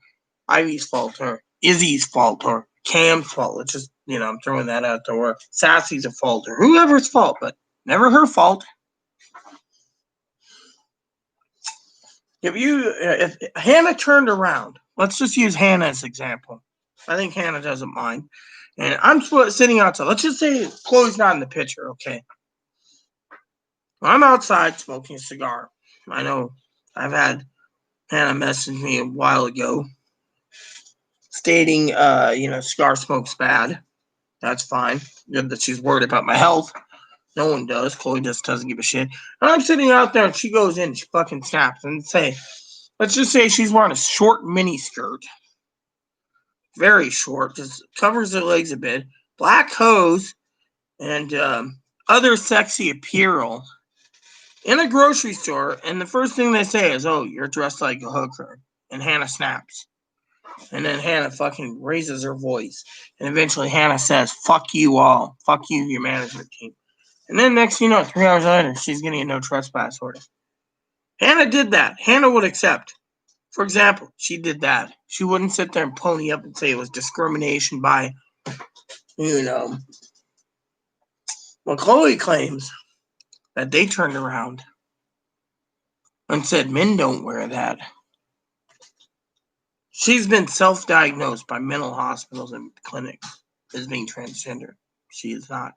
Ivy's fault or Izzy's fault or Cam's fault. It's just, I'm throwing that out there. Or Sassy's a fault or whoever's fault, but never her fault. If Hannah turned around, let's just use Hannah as an example. I think Hannah doesn't mind. And I'm sitting outside. Let's just say Chloe's not in the picture, okay? I'm outside smoking a cigar. I know I've had Hannah message me a while ago stating, cigar smoke's bad. That's fine. Good that she's worried about my health. No one does. Chloe just doesn't give a shit. And I'm sitting out there and she goes in, she fucking snaps and let's just say she's wearing a short mini skirt. Very short, just covers her legs a bit. Black hose and other sexy apparel in a grocery store. And the first thing they say is, "Oh, you're dressed like a hooker." And Hannah snaps. And then Hannah fucking raises her voice. And eventually Hannah says, "Fuck you all. Fuck you, your management team." And then next thing you know, 3 hours later, she's getting a no trespass order. Hannah did that. Hannah would accept. For example, she did that. She wouldn't sit there and pony up and say it was discrimination by, Well, Chloe claims that they turned around and said men don't wear that. She's been self-diagnosed by mental hospitals and clinics as being transgender. She is not.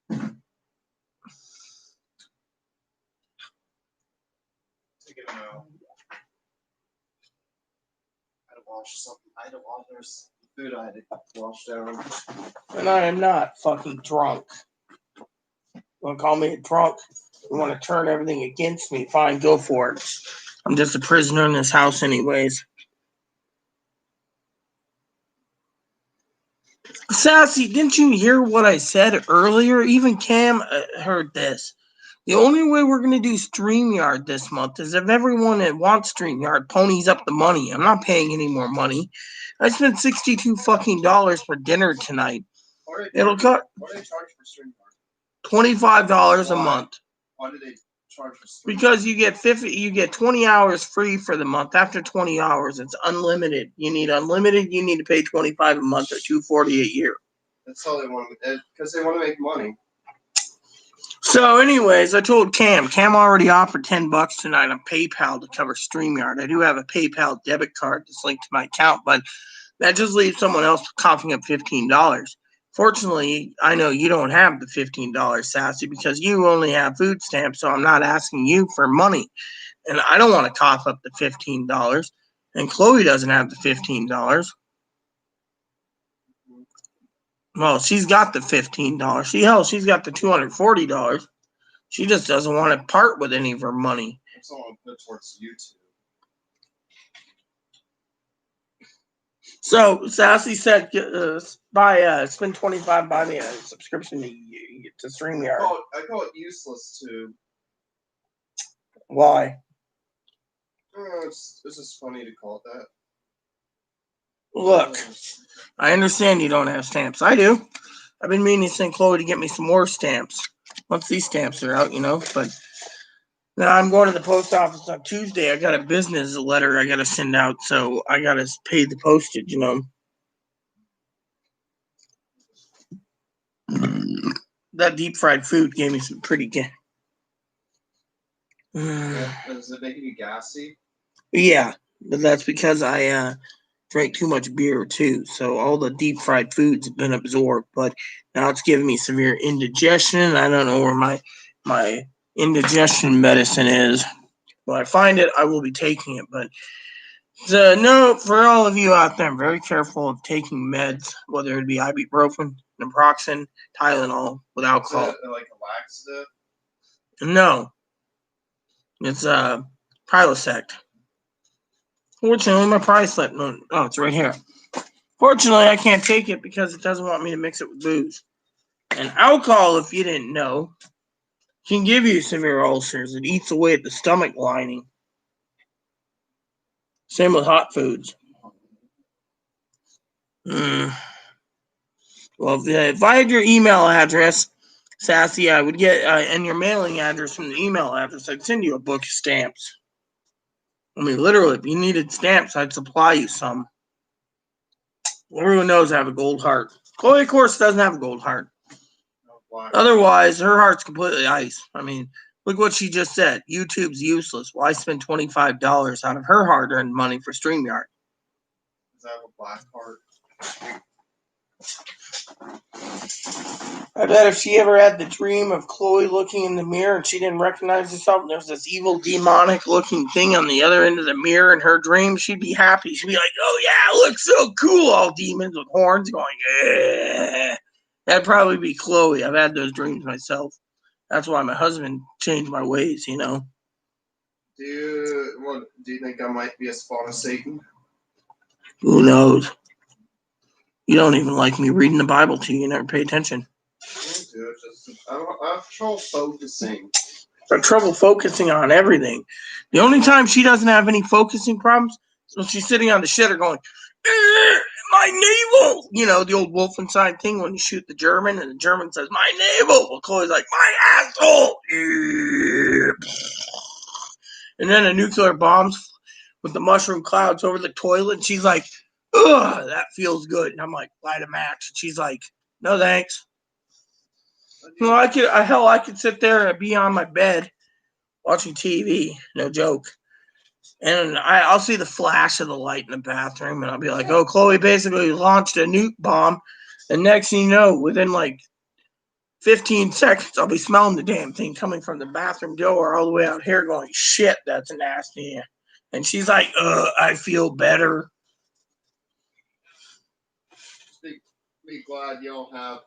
I had to wash something. I had to wash. There's food I had to wash down. And I am not fucking drunk. You want to call me a drunk? You want to turn everything against me? Fine, go for it. I'm just a prisoner in this house anyways. Sassy, didn't you hear what I said earlier? Even Cam heard this. The only way we're going to do StreamYard this month is if everyone that wants StreamYard ponies up the money. I'm not paying any more money. I spent $62 fucking for dinner tonight. It'll cut What do they charge for StreamYard? $25 a Why? month. Why do they charge for StreamYard? Because you get 20 hours free for the month. After 20 hours, it's unlimited. You need unlimited, you need to pay $25 a month or $240 a year. That's all they want, because they want to make money. So, anyways, I told Cam. Cam already offered $10 tonight on PayPal to cover StreamYard. I do have a PayPal debit card that's linked to my account, but that just leaves someone else coughing up $15. Fortunately, I know you don't have the $15, Sassy, because you only have food stamps, so I'm not asking you for money. And I don't want to cough up the $15. And Chloe doesn't have the $15. Well, she's got the $15. She's got the $240. She just doesn't want to part with any of her money. That's all I'm put towards YouTube. So Sassy said, spend $25, buy me a subscription to StreamYard. I call it useless too. Why? It's just funny to call it that. Look, I understand you don't have stamps. I do. I've been meaning to send Chloe to get me some more stamps. Once these stamps are out, But now I'm going to the post office on Tuesday. I got a business letter I got to send out, so I got to pay the postage, That deep fried food gave me some pretty good. Is it making you gassy? Yeah, but that's because I drank too much beer too. So all the deep fried foods have been absorbed, but now it's giving me severe indigestion. I don't know where my indigestion medicine is. When I find it, I will be taking it. But the note for all of you out there, I'm very careful of taking meds, whether it be ibuprofen, naproxen, Tylenol with alcohol. Is it like a laxative? No, it's Prilosec. Fortunately, my price left. Oh, it's right here. Fortunately, I can't take it because it doesn't want me to mix it with booze. And alcohol, if you didn't know, can give you severe ulcers. It eats away at the stomach lining. Same with hot foods. Well, if I had your email address, Sassy, I would get, and your mailing address from the email address, I'd send you a book of stamps. I mean, literally, if you needed stamps, I'd supply you some. Everyone knows I have a gold heart. Chloe, of course, doesn't have a gold heart. Otherwise, her heart's completely ice. I mean, look what she just said. YouTube's useless. Why spend $25 out of her hard-earned money for StreamYard? Does that have a black heart? I bet if she ever had the dream of Chloe looking in the mirror and she didn't recognize herself, and there's this evil, demonic-looking thing on the other end of the mirror in her dream, she'd be happy. She'd be like, oh, yeah, it looks so cool, all demons with horns going, eh. That'd probably be Chloe. I've had those dreams myself. That's why my husband changed my ways, Do you think I might be a spawn of Satan? Who knows? You don't even like me reading the Bible to you. You never pay attention. I have trouble focusing. I have trouble focusing on everything. The only time she doesn't have any focusing problems is when she's sitting on the shitter going, my navel! The old Wolfenstein thing when you shoot the German and the German says, my navel! Well, Chloe's like, my asshole! And then a nuclear bombs with the mushroom clouds over the toilet. And she's like, ugh, that feels good. And I'm like, light a match. And she's like, no thanks. Well, I could sit there and be on my bed watching TV, no joke. And I'll see the flash of the light in the bathroom, and I'll be like, oh, Chloe basically launched a nuke bomb. And next thing you know, within like 15 seconds, I'll be smelling the damn thing coming from the bathroom door all the way out here going, shit, that's nasty. And she's like, I feel better. be glad you don't have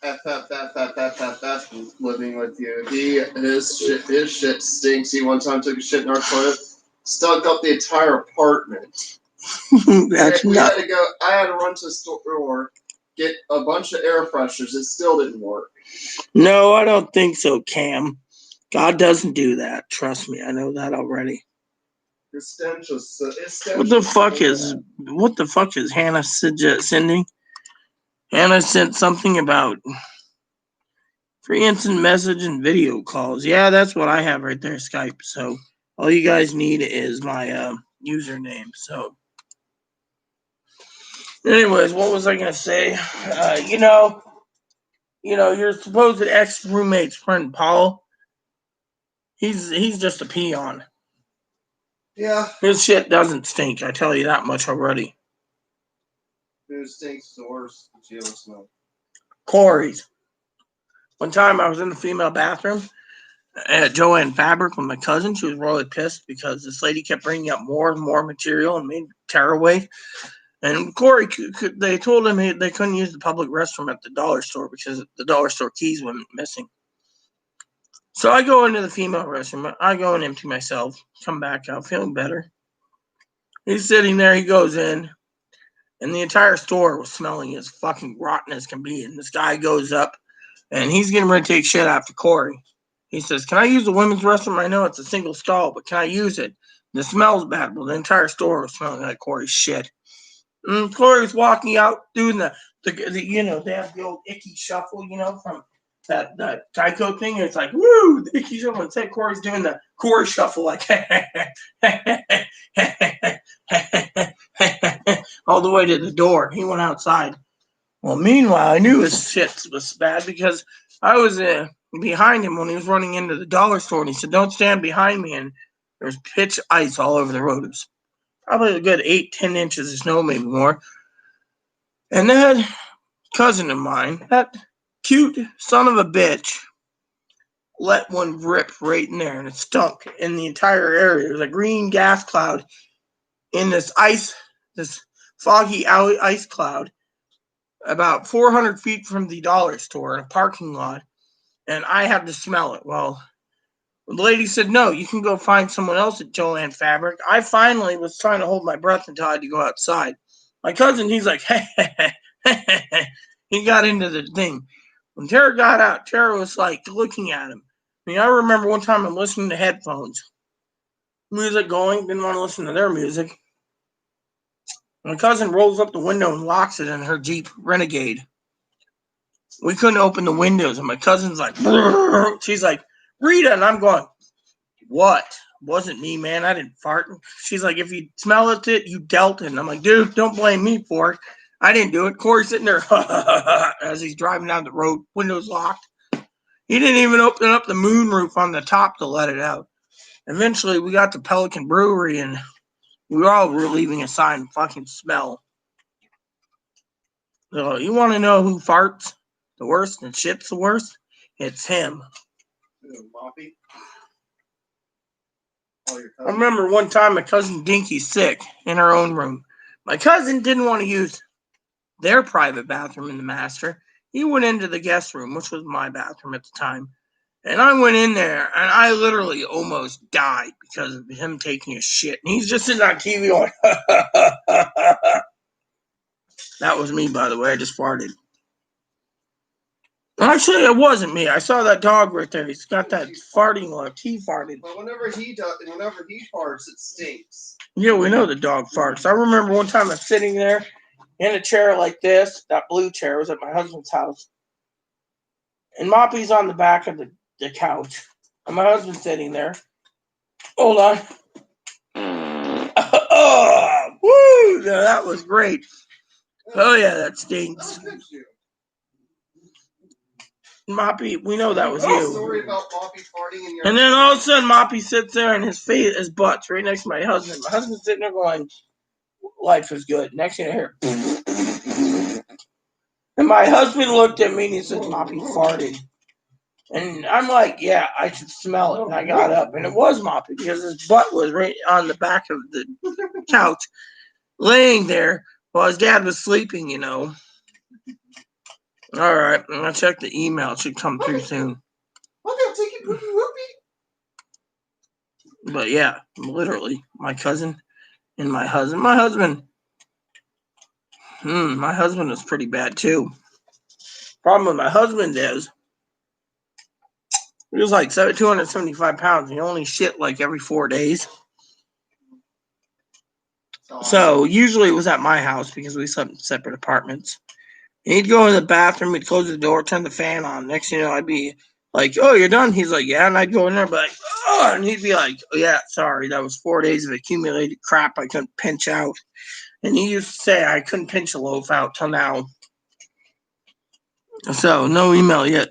FFFFFFF living with you. His shit stinks. He one time took a shit in our toilet, stunk up the entire apartment. That's we not. had to go. I had to run to the store, get a bunch of air fresheners. It still didn't work. No, I don't think so, Cam. God doesn't do that. Trust me, I know that already. His stench was. What the fuck is Hannah sending? Hannah sent something about free instant message and video calls. Yeah, that's what I have right there, Skype. So all you guys need is my username. So, anyways, what was I gonna say? Your supposed ex-roommate's friend Paul. He's just a peon. Yeah. His shit doesn't stink. I tell you that much already. Who stinks the worst? Jail smell. Corey's. One time I was in the female bathroom at Joanne Fabric with my cousin. She was really pissed because this lady kept bringing up more and more material and made tearaway. And Corey, they told him they couldn't use the public restroom at the dollar store because the dollar store keys went missing. So I go into the female restroom. I go and empty myself. Come back out feeling better. He's sitting there. He goes in. And the entire store was smelling as fucking rotten as can be. And this guy goes up. And he's getting ready to take shit after Corey. He says, "Can I use the women's restroom? I know it's a single stall, but can I use it? The smell's bad." Well, the entire store was smelling like Corey's shit. And Corey's walking out doing the they have the old icky shuffle, from that Geico thing. It's like, woo, the icky shuffle. Instead, Corey's doing the Corey shuffle, like all the way to the door. He went outside. Well, meanwhile, I knew his shit was bad because I was behind him when he was running into the dollar store, and he said, "Don't stand behind me." And there was pitch ice all over the road. It was probably a good 8-10 inches of snow, maybe more. And that cousin of mine, that cute son of a bitch, let one rip right in there, and it stunk in the entire area. There was a green gas cloud in this foggy ice cloud about 400 feet from the dollar store in a parking lot, and I had to smell it. Well, the lady said, "No, you can go find someone else at Joanne Fabric." I finally was trying to hold my breath until I had to go outside. My cousin, he's like, he got into the thing. When Tara got out, Tara was like looking at him. I mean, I remember one time I'm listening to headphones. Music going, didn't want to listen to their music. My cousin rolls up the window and locks it in her Jeep Renegade. We couldn't open the windows, and my cousin's like, brrr. She's like, "Rita," and I'm going, "What? Wasn't me, man. I didn't fart." She's like, "If you smell it, you dealt it." And I'm like, "Dude, don't blame me for it. I didn't do it." Corey's sitting there as he's driving down the road, windows locked. He didn't even open up the moonroof on the top to let it out. Eventually, we got to Pelican Brewery, and we were all leaving a sign, "Fucking smell." So, you want to know who farts the worst and shits the worst? It's him. Moppy. I remember one time my cousin Dinky's sick in her own room. My cousin didn't want to use their private bathroom in the master. He went into the guest room, which was my bathroom at the time. And I went in there, and I literally almost died because of him taking a shit. And he's just sitting on TV going, That was me, by the way. I just farted. Actually, it wasn't me. I saw that dog right there. He's got that farting look. He farted. But whenever he farts, it stinks. Yeah, we know the dog farts. I remember one time I'm sitting there in a chair like this. That blue chair was at my husband's house. And Moppy's on the back of the couch. And my husband's sitting there. Hold on. Oh, woo! That was great. Oh, yeah, that stinks. Moppy, we know that was you. Sorry about Moppy farting in your. And then all of a sudden, Moppy sits there and his butt's right next to my husband. My husband's sitting there going, "Life is good." Next thing I hear, and my husband looked at me and he said, "Moppy farted." And I'm like, "Yeah, I should smell it." And I got up, and it was Moppy because his butt was right on the back of the couch, laying there while his dad was sleeping, All right, I'm gonna check the email. It should come through soon. Look, I'm taking poopy whoopie. But yeah, literally, my cousin and my husband. My husband is pretty bad too. Problem with my husband is he was like 275 pounds. He only shit like every 4 days. So usually it was at my house because we slept in separate apartments. And he'd go in the bathroom, he'd close the door, turn the fan on. Next thing you know, I'd be like, "Oh, you're done?" He's like, "Yeah." And I'd go in there and be like, "Oh," and he'd be like, "Oh, yeah, sorry, that was 4 days of accumulated crap I couldn't pinch out." And he used to say I couldn't pinch a loaf out till now. So no email yet.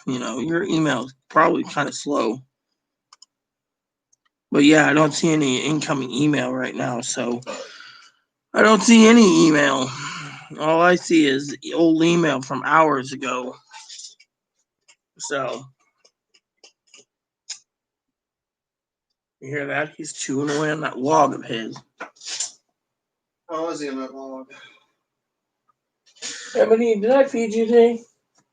Your email is probably kind of slow. But yeah, I don't see any incoming email right now. So I don't see any email. All I see is the old email from hours ago. So you hear that? He's chewing away on that log of his. How is he on that log? Ebony, did I feed you today?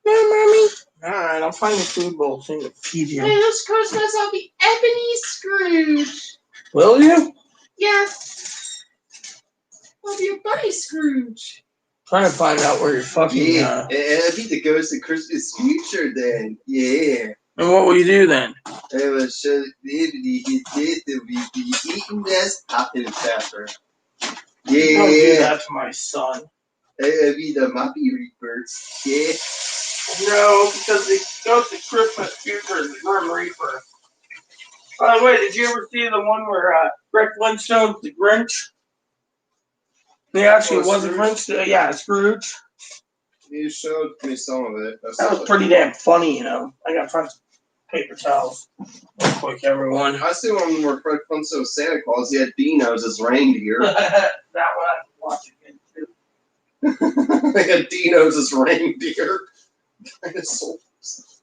No, mommy. Alright, I'll find the food bowl thing to feed you. Hey, this Christmas I'll be Ebony Scrooge. Will you? Yes. I'll be a bunny Scrooge. Trying to find out where you're fucking. Yeah, I'll be the ghost of Christmas future then. Yeah. And what will you do then? I will show Ebony his death will be eaten as popping pepper. Don't do Yeah. that to my son. I'll be the Moppy Reapers. Yeah. No, because the ghost of Christmas future is the Grim Reaper. By the way, did you ever see the one where Rick Flintstone's the Grinch? He actually was a Grinch. Yeah, Scrooge. You showed me some of it. That was pretty damn funny, I got tons of paper towels. Real quick, everyone. I see one where Fred Flintstone Santa Claus. He had Dino's as reindeer. That one I can watch again too. They had Dino's as reindeer. Dinosaurs.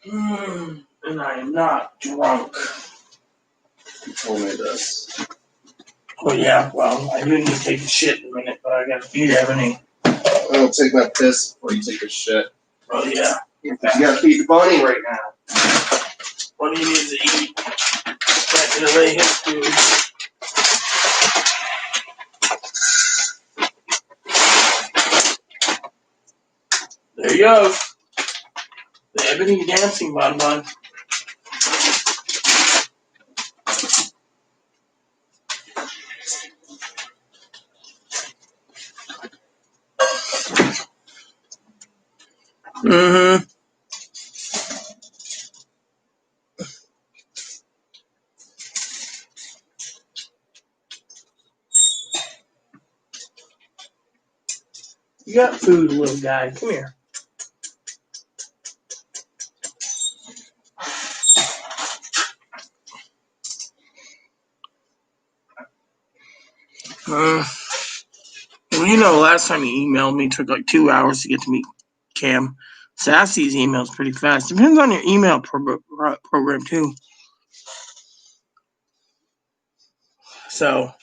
And I am not drunk. You told me this. Oh yeah, well, I do need to take a shit in a minute, but I gotta feed Ebony. I'll take my piss before you take a shit. Oh yeah. You gotta feed the bunny right now. What do you need to eat? Can't delay his food. There you go. The Ebony Dancing Bun Bun. Mm-hmm. You got food, little guy. Come here. Well, last time you emailed me, it took like 2 hours to get to meet Cam. Sassy's email's pretty fast. Depends on your email program, too. So,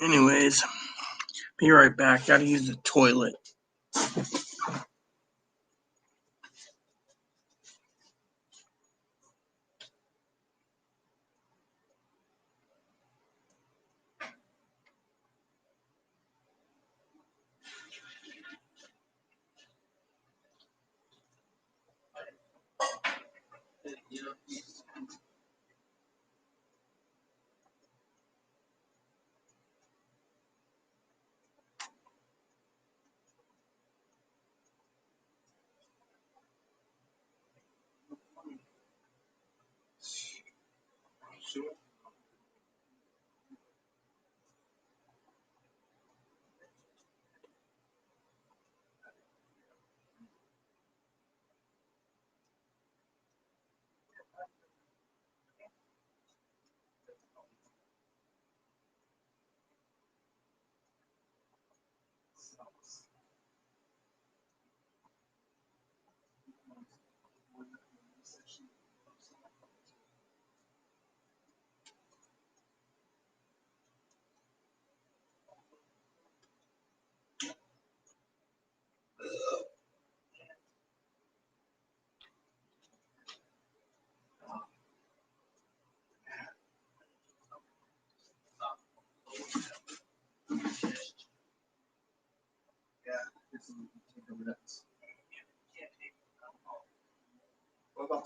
anyways, be right back. Gotta use the toilet.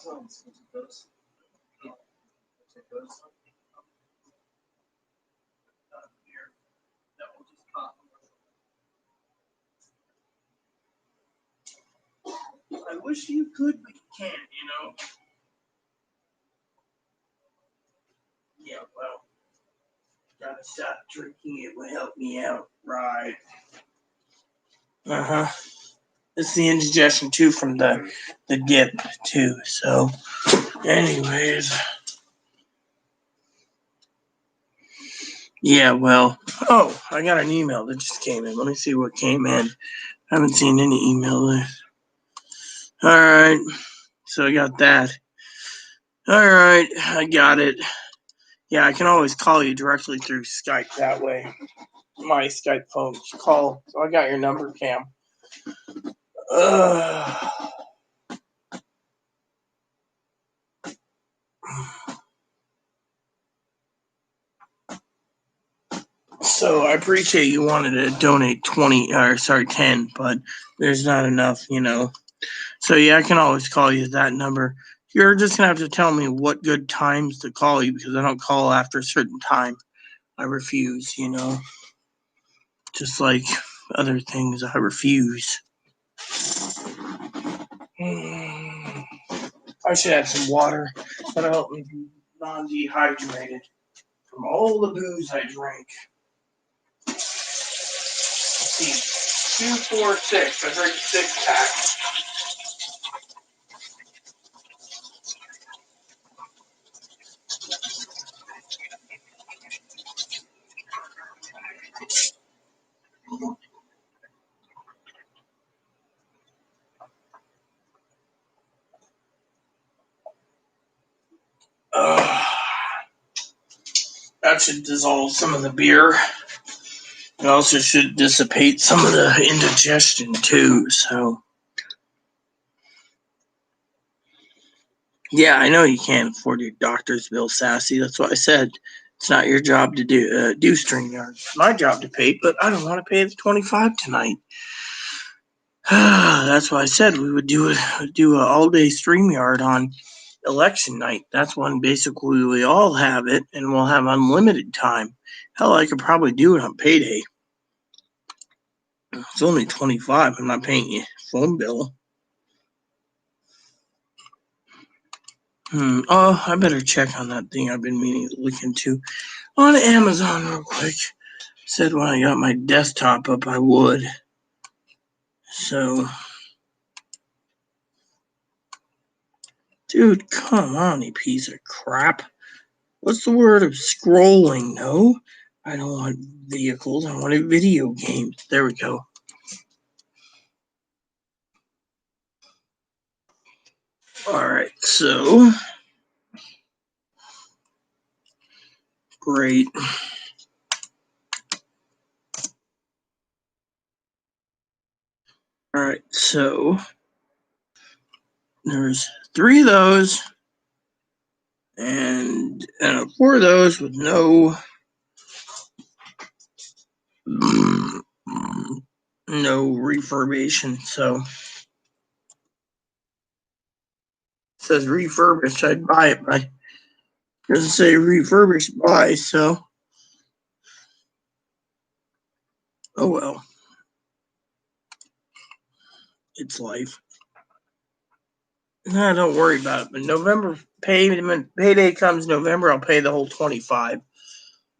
I wish you could, but you can't, you know? Yeah, well, gotta stop drinking. It will help me out. Right. Uh-huh. It's the indigestion, too, from the dip, too. So, anyways. Yeah, well. Oh, I got an email that just came in. Let me see what came in. I haven't seen any email there. All right. So I got that. All right. I got it. Yeah, I can always call you directly through Skype that way. My Skype phone call. So I got your number, Cam. So I appreciate you wanted to donate 10, but there's not enough, you know. So yeah, I can always call you that number. You're just gonna have to tell me what good times to call you because I don't call after a certain time. I refuse, you know. Just like other things, I refuse. I should have some water. That'll help me be non-dehydrated from all the booze I drank. Let's see, 2, 4, 6. I drank 6 packs. That should dissolve some of the beer. It also should dissipate some of the indigestion too. So, yeah, I know you can't afford your doctor's bill, Sassy. That's why I said it's not your job to do StreamYard. It's my job to pay, but I don't want to pay the $25 tonight. That's why I said we would do an all-day StreamYard on election night. That's when basically we all have it, and we'll have unlimited time. Hell, I could probably do it on payday. It's only $25. I'm not paying you phone bill. Oh, I better check on that thing I've been meaning to look into on Amazon real quick. Said when I got my desktop up I would. So, dude, come on, you piece of crap. What's the word of scrolling? No, I don't want vehicles. I wanted video games. There we go. All right, so great. All right, so there's 3 of those and 4 of those with no refurbishing. So it says refurbished. I'd buy it, but it doesn't say refurbished buy. So oh well, it's life. Nah, don't worry about it. But November payday comes November, I'll pay the whole 25.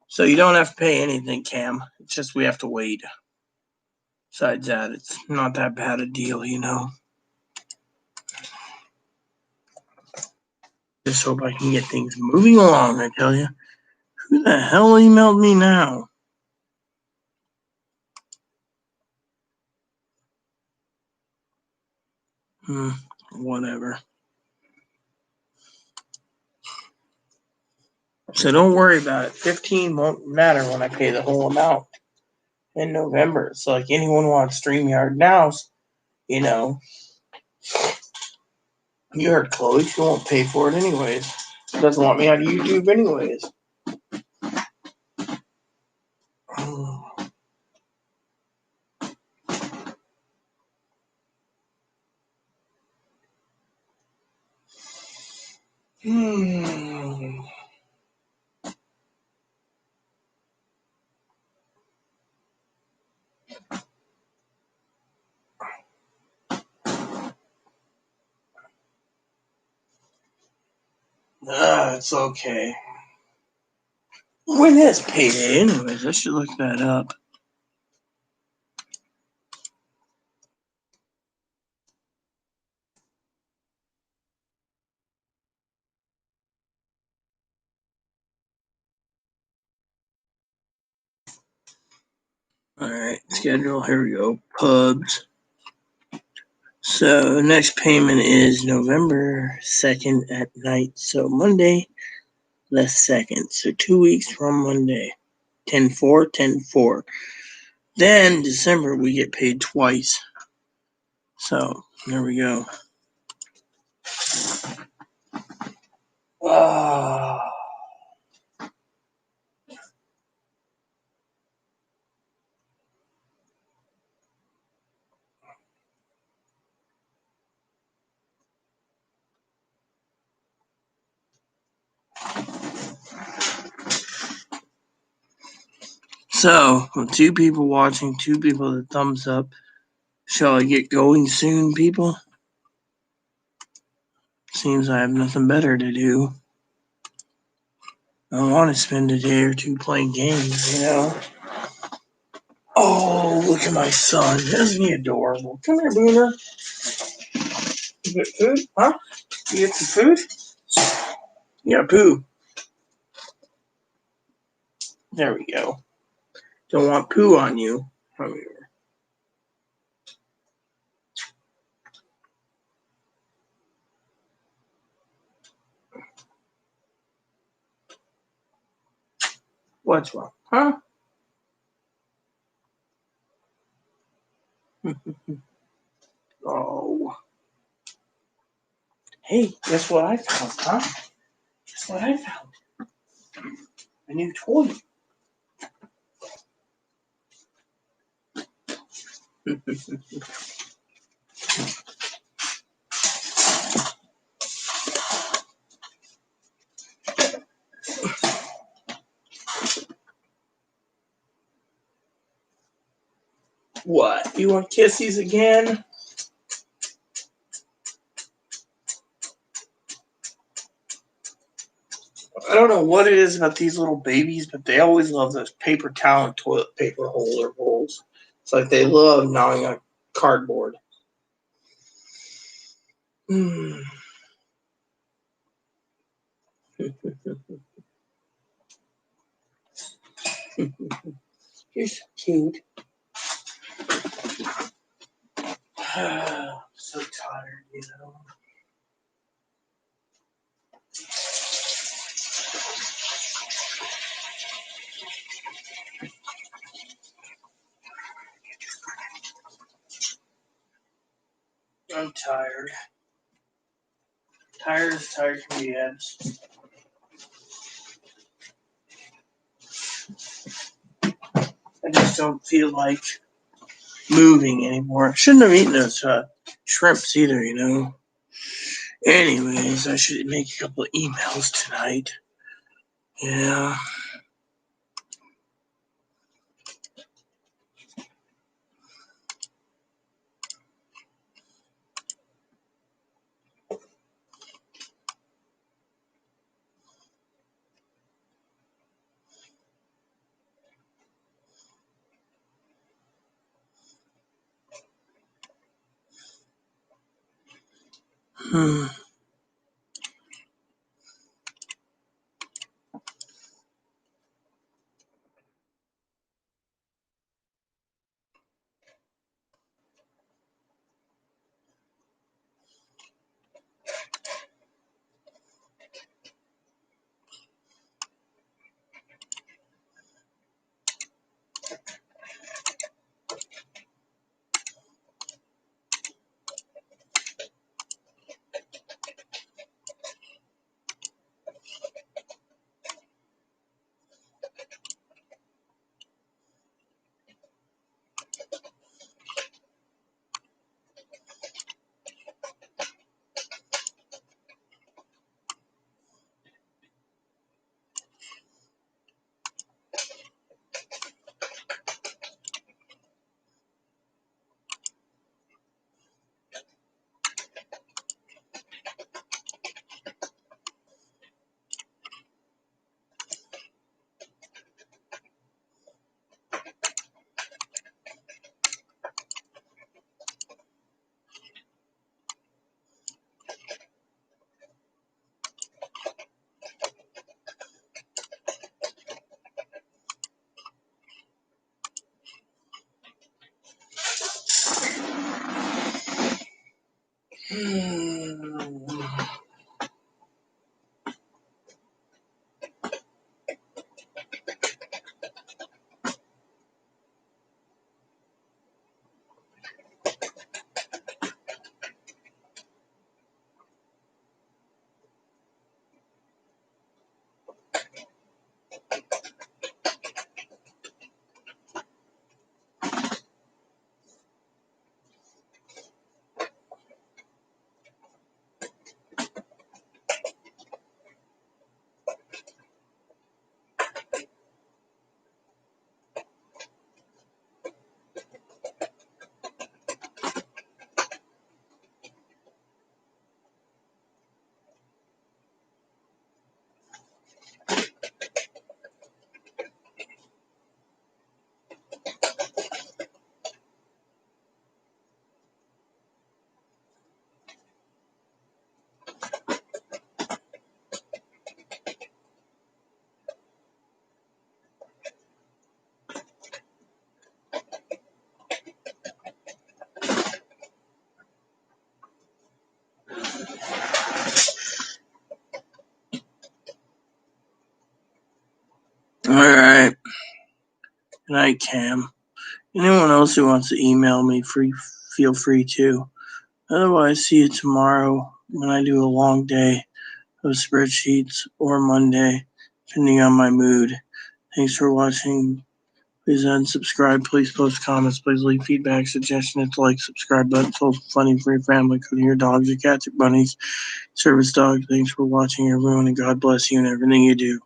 So you don't have to pay anything, Cam. It's just we have to wait. Besides that, it's not that bad a deal, you know. Just hope I can get things moving along, I tell you. Who the hell emailed me now? Whatever. So don't worry about it. 15 won't matter when I pay the whole amount in November. So like anyone wants StreamYard now, you know, you heard Chloe. She won't pay for it anyways. She doesn't want me on YouTube anyways. Hmm. It's okay. When is payday? Anyways, I should look that up. Alright, schedule. Here we go. Pubs. So, next payment is November 2nd at night. So, Monday, the 2nd. So, 2 weeks from Monday. 10/4, 10/4. Then, December, we get paid twice. So, there we go. So, with 2 people watching, 2 people with a thumbs up. Shall I get going soon, people? Seems I have nothing better to do. I want to spend a day or two playing games, you know? Oh, look at my son. Isn't he adorable? Come here, Boomer. You get food? Huh? You get some food? You got poo. There we go. Don't want poo on you. Come here. What's wrong? Huh? Oh. Hey, guess what I found, huh? Guess what I found? A new toy. What? You want kissies again? I don't know what it is about these little babies, but they always love those paper towel and toilet paper holder bowls. It's like they love gnawing on cardboard. Hmm. You're so cute. So tired, you know. I'm tired. Tired as tired can be, Abs. I just don't feel like moving anymore. I shouldn't have eaten those shrimps either, you know. Anyways, I should make a couple of emails tonight. Yeah. Hmm. All right. Good night, Cam. Anyone else who wants to email me, feel free to. Otherwise, see you tomorrow when I do a long day of spreadsheets, or Monday, depending on my mood. Thanks for watching. Please unsubscribe. Please post comments. Please leave feedback, suggestions, hit the like, subscribe button. It's also funny for your family, including your dogs, your cats, your bunnies, service dogs. Thanks for watching, everyone, and God bless you in everything you do.